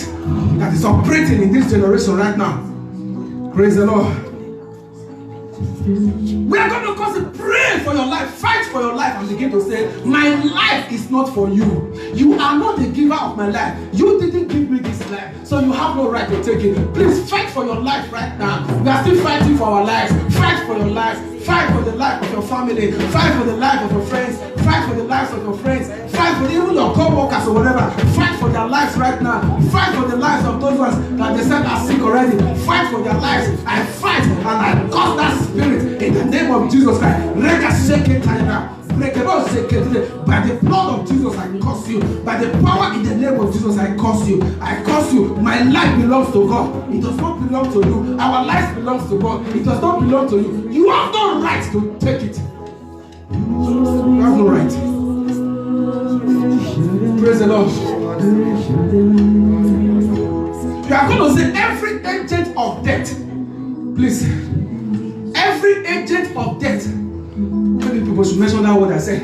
that is operating in this generation right now. Praise the Lord. We are going to cause it. Pray for your life. Fight for your life and begin to say, my life is not for you. You are not the giver of my life. You didn't give me this life, so you have no right to take it. Please fight for your life right now. We are still fighting for our lives. Fight for your life. Fight for the life of your family. Fight for the life of your friends. Fight for the lives of your friends. Fight for even your co-workers or whatever. Fight for their lives right now. Fight for the lives of those ones that they said are sick already. Fight for their lives. I fight and I cause that spirit in the name of Jesus Christ. By the blood of Jesus, I curse you. By the power in the name of Jesus, I curse you. I curse you. My life belongs to God. It does not belong to you. Our life belongs to God. It does not belong to you. You have no right to take it. You have no right. Praise the Lord. You are going to say every agent of death. Please. Every agent of death. Many people should mention that word I said.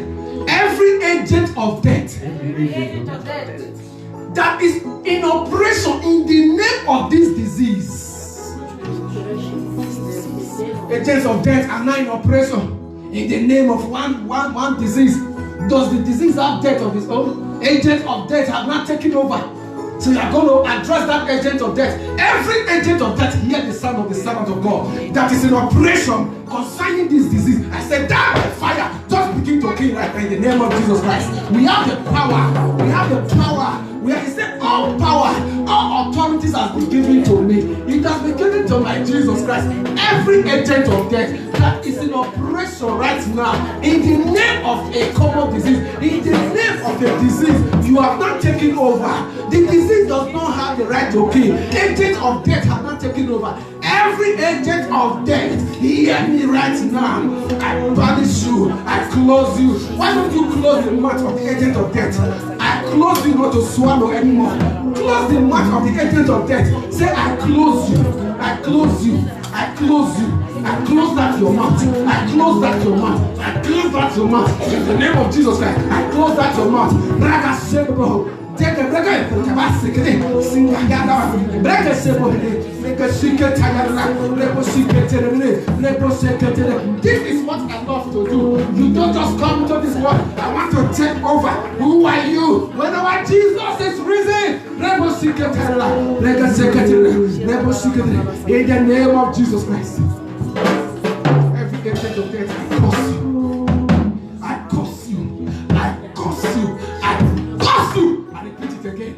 Every agent of death. That is in operation in the name of this disease. Agents of death are now in operation in the name of one disease. Does the disease have death of its own? Agents of death have not taken over. So you are going to address that agent of death. Every agent of death, hear the sound of the servant of God that is in operation concerning this disease. I said, die by fire. Just begin to kill right now in the name of Jesus Christ. We have the power. We have the power. We have said all power, all authorities has been given to me. It has been given to my Jesus Christ. Every agent of death that is in operation right now, in the name of a common disease, in the name of a disease, you have not taken over. The disease does not have the right to kill. Agent of death have not taken over. Every agent of death, hear me right now. I banish you. I close you. Why don't you close the mouth of the agent of death? I close you not to swallow anymore. Close the mouth of the agent of death. Say, I close you. I close you. I close you. I close that your mouth. I close that your mouth. I close that your mouth. In the name of Jesus Christ, I close that your mouth. Raga Shebo. Take a break. This is what I love to do. You don't just come to this world. I want to take over. Who are you? When our Jesus is risen. In the name of Jesus Christ. Every agent of death, I curse you. I curse you. I curse you. I curse you. I repeat it again.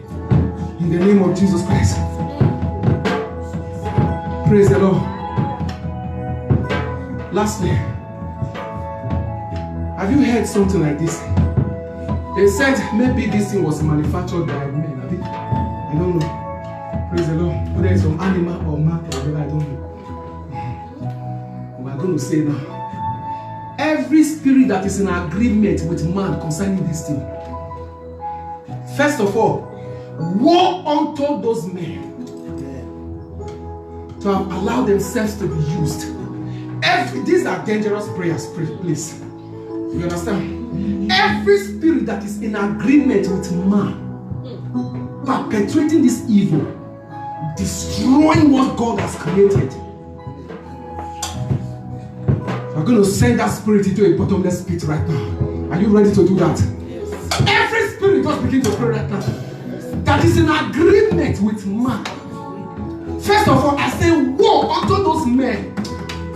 In the name of Jesus Christ. Praise the Lord. Lastly, have you heard something like this? They said maybe this thing was manufactured by men. I don't know. Praise the Lord. Whether it's from animal or man or whatever, I don't know. We are going to say now. Every spirit that is in agreement with man concerning this thing. First of all, woe unto those men to have allowed themselves to be used. These are dangerous prayers, please. You understand? Every spirit that is in agreement with man, perpetuating this evil, destroying what God has created. We're going to send that spirit into a bottomless pit right now. Are you ready to do that? Yes. Every spirit, just begin to pray right now. that is in agreement with man. First of all, I say, woe unto those men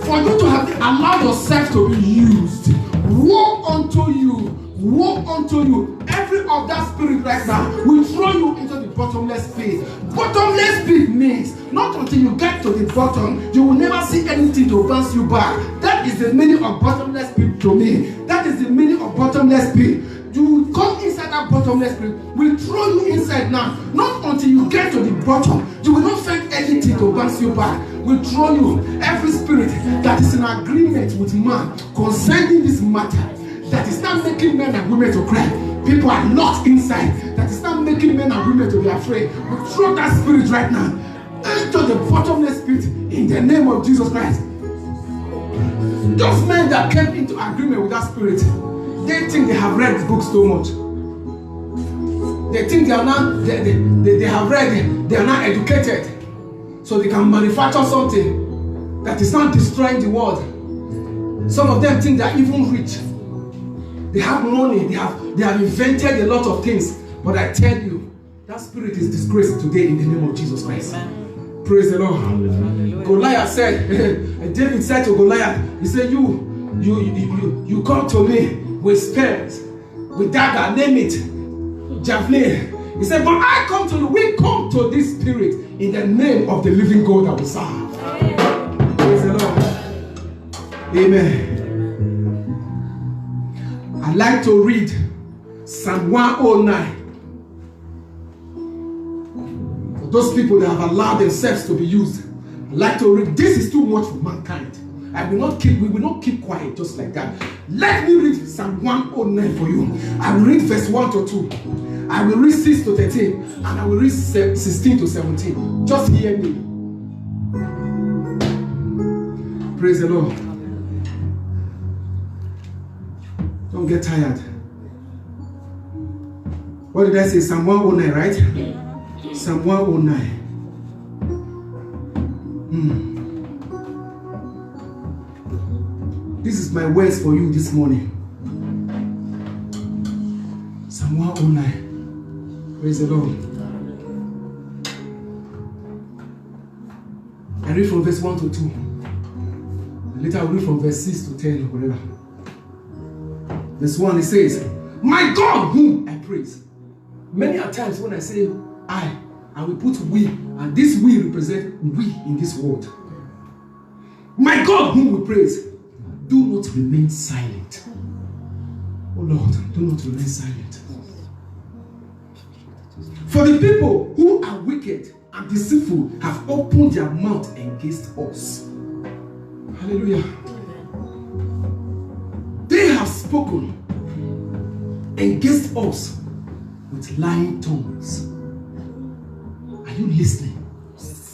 for you to have allowed yourself to be used. Woe unto you. Woe unto you. Every of that spirit right now will throw you into the bottomless pit. Bottomless pit means not until you get to the bottom, you will never see anything to bounce you back. That is the meaning of bottomless pit to me. That is the meaning of bottomless pit. You will come inside that bottomless pit. We'll throw you inside now. Not until you get to the bottom, you will not find anything to bounce you back. We'll throw you every spirit that is in agreement with man concerning this matter, that is not making men and women to cry. People are locked inside. That is not making men and women to be afraid. We throw that spirit right now into the bottomless pit in the name of Jesus Christ. Those men that came into agreement with that spirit, they think they have read books so much. They think they are not, they have read, they are not educated. So they can manufacture something that is not destroying the world. Some of them think they are even rich. They have money, they have invented a lot of things. But I tell you, that spirit is disgraced today in the name of Jesus Christ. Amen. Praise the Lord. Hallelujah. Goliath said, David said to Goliath, he said, you come to me with spears, with dagger, name it, javelin. He said, but I come to you, we come to this spirit in the name of the living God that we serve. Praise the Lord. Amen. I like to read Psalm 109. For those people that have allowed themselves to be used, I like to read. This is too much for mankind. We will not keep quiet just like that. Let me read Psalm 109 for you. I will read verse 1 to 2. I will read 6 to 13. And I will read 16 to 17. Just hear me. Praise the Lord. Don't get tired. What did I say? Psalm 109, right? Psalm 109. This is my words for you this morning. Psalm 109. Praise the Lord. I read from verse 1 to 2. Later I'll read from verse 6 to 10 or whatever. Verse 1, it says, my God whom I praise. Many a times when I say I will put we, and this we represent we in this world. My God whom we praise, do not remain silent. Oh Lord, do not remain silent. For the people who are wicked and deceitful have opened their mouth against us. Hallelujah. They have spoken against us with lying tongues. Are you listening?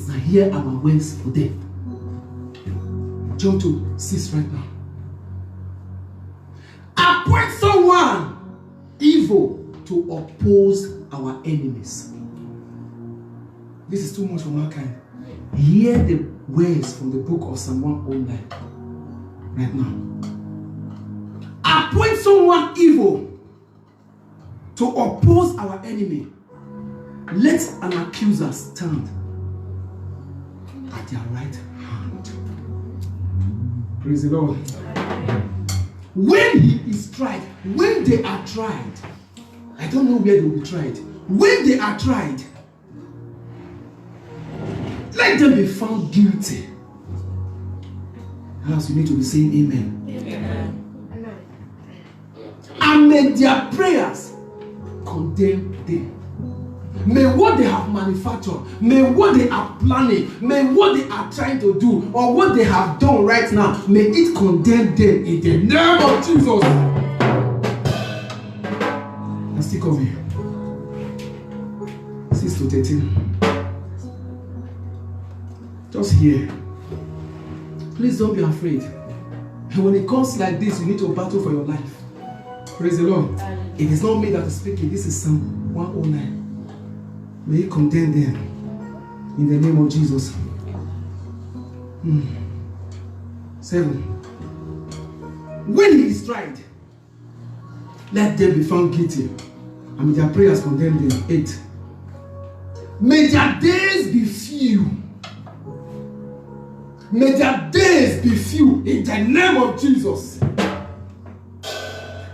Now here are my words for them. Jump to 6 right now. Appoint someone evil to oppose our enemies. This is too much for mankind. Hear the words from the book of Psalm 109 right now. Appoint someone evil to oppose our enemy. Let an accuser stand at their right hand. Praise the Lord. When he is tried, when they are tried, I don't know where they will be tried. When they are tried, let them be found guilty. Else you need to be saying amen. Amen. And may their prayers condemn them. May what they have manufactured, may what they are planning, may what they are trying to do, or what they have done right now, may it condemn them in the name of Jesus. Let's stick on here. 6 to 13. Just here. Please don't be afraid. And when it comes like this, you need to battle for your life. Praise the Lord. It is not me that is speaking. This is Psalm 109. May He condemn them in the name of Jesus. 7. When He is tried, let them be found guilty, and may their prayers condemn them. 8. May their days be few. May their days be few in the name of Jesus.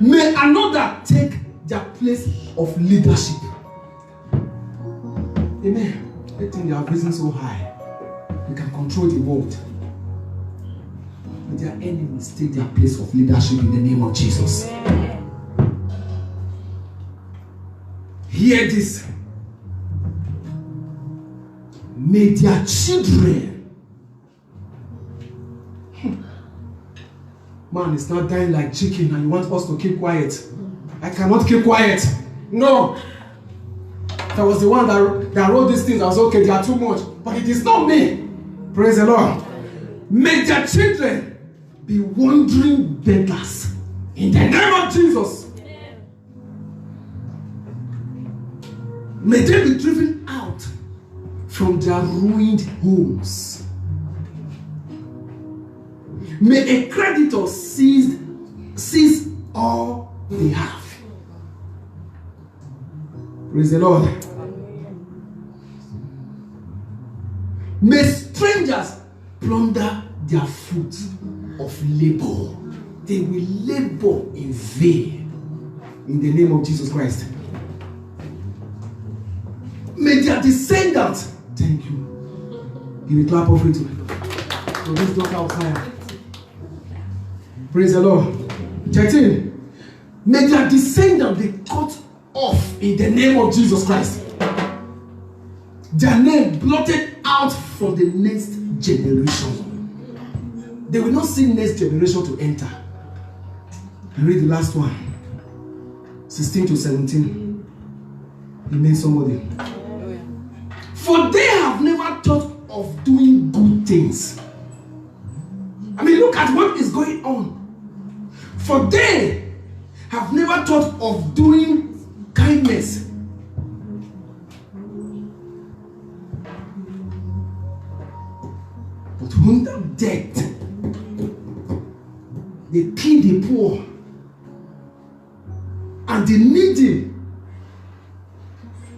May another take their place of leadership. Amen. They think they have risen so high. They can control the world. May their enemies take their place of leadership in the name of Jesus. Hear this. May their children. Man, it's not dying like chicken and you want us to keep quiet. I cannot keep quiet. No. That was the one that wrote these things. I was okay, they are too much. But it is not me. Praise the Lord. May their children be wandering beggars. In the name of Jesus. May they be driven out from their ruined homes. May a creditor seize all they have. Praise the Lord. May strangers plunder their fruit of labor. They will labor in vain. In the name of Jesus Christ. May their descendants, thank you. Give a clap of it to this daughter of fire. Praise the Lord. 13. May their descendants be cut off in the name of Jesus Christ. Their name blotted out from the next generation. They will not see next generation to enter. I read the last one. 16 to 17. Amen, somebody. For they have never thought of doing good things. I mean, look at what is going on. For they have never thought of doing kindness. But under death, they kill the poor and the needy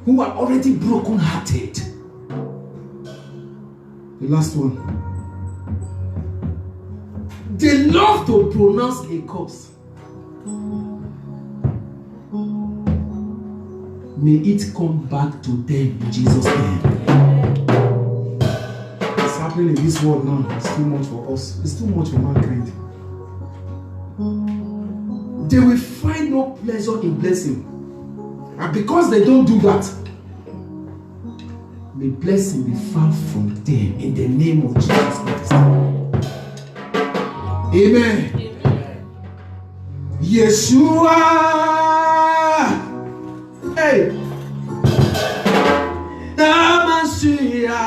who are already broken-hearted. The last one. They love to pronounce a curse. May it come back to them in Jesus' name. It's happening in this world now. It's too much for us. It's too much for mankind. They will find no pleasure in blessing. And because they don't do that, may blessing be far from them in the name of Jesus Christ. Amen. Yeshua. Hey. Mashiach.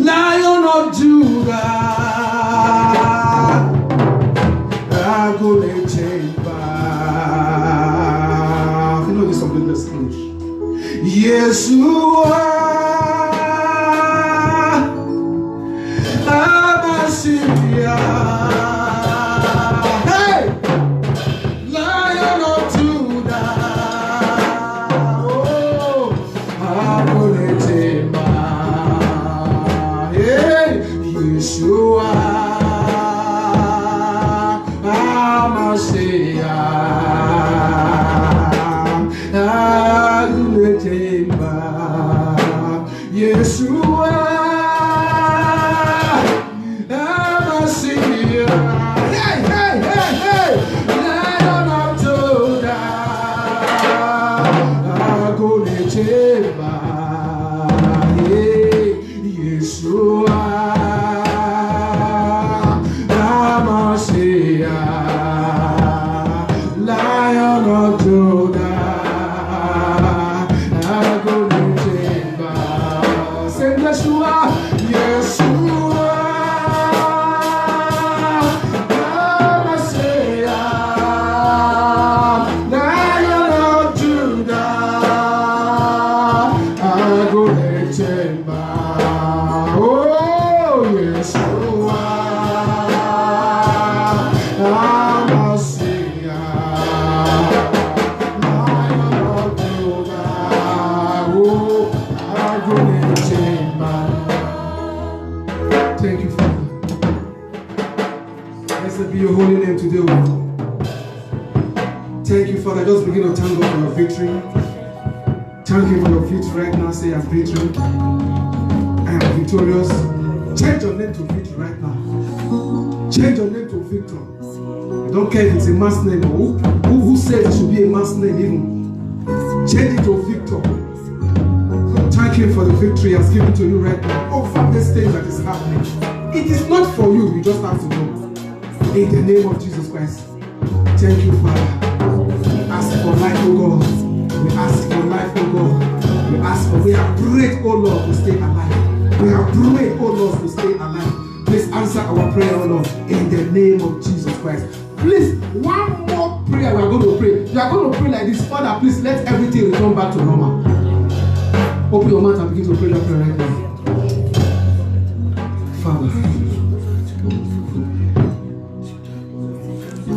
Lion of Judah. Agole chamber. You know this song in this English. Yeshua. Hey, Lion of Judah, oh, hey, Yeshua, Yeshua. couldn't change my life. Thank you, Father. Blessed be your holy name today, Lord. Thank you, Father. Just begin to thank God for your victory. Thank Him for your victory right now. Say, I am victory. I am victorious. Change your name to victory right now. Change your name to Victor. I don't care if it's a man's name or who says it should be a man's name even. Change it to Victor. Thank Him for the victory He has given to you right now. Over this thing that is happening. It is not for you. You just have to know. In the name of Jesus Christ. Thank you, Father. We ask for life, oh God. We ask for life, oh God. We have prayed, oh Lord, to stay alive. We have prayed, oh Lord, to stay alive. Please answer our prayer, oh Lord, in the name of Jesus Christ. Please, one more prayer we are going to pray. We are going to pray like this. Father, please let everything return back to normal. Open your mouth and begin to pray that prayer right now. Father,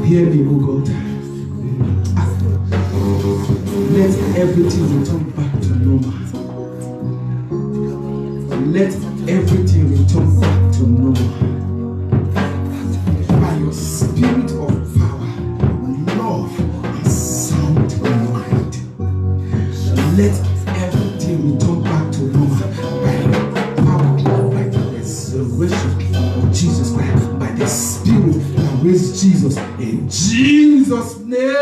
hear me, oh God. Let everything return back to normal. Let everything return back to normal. By your spirit of power, love, and sound mind. Let everything return back to normal. By your power, by the resurrection of Jesus Christ, by the spirit that raised Jesus. In Jesus' name.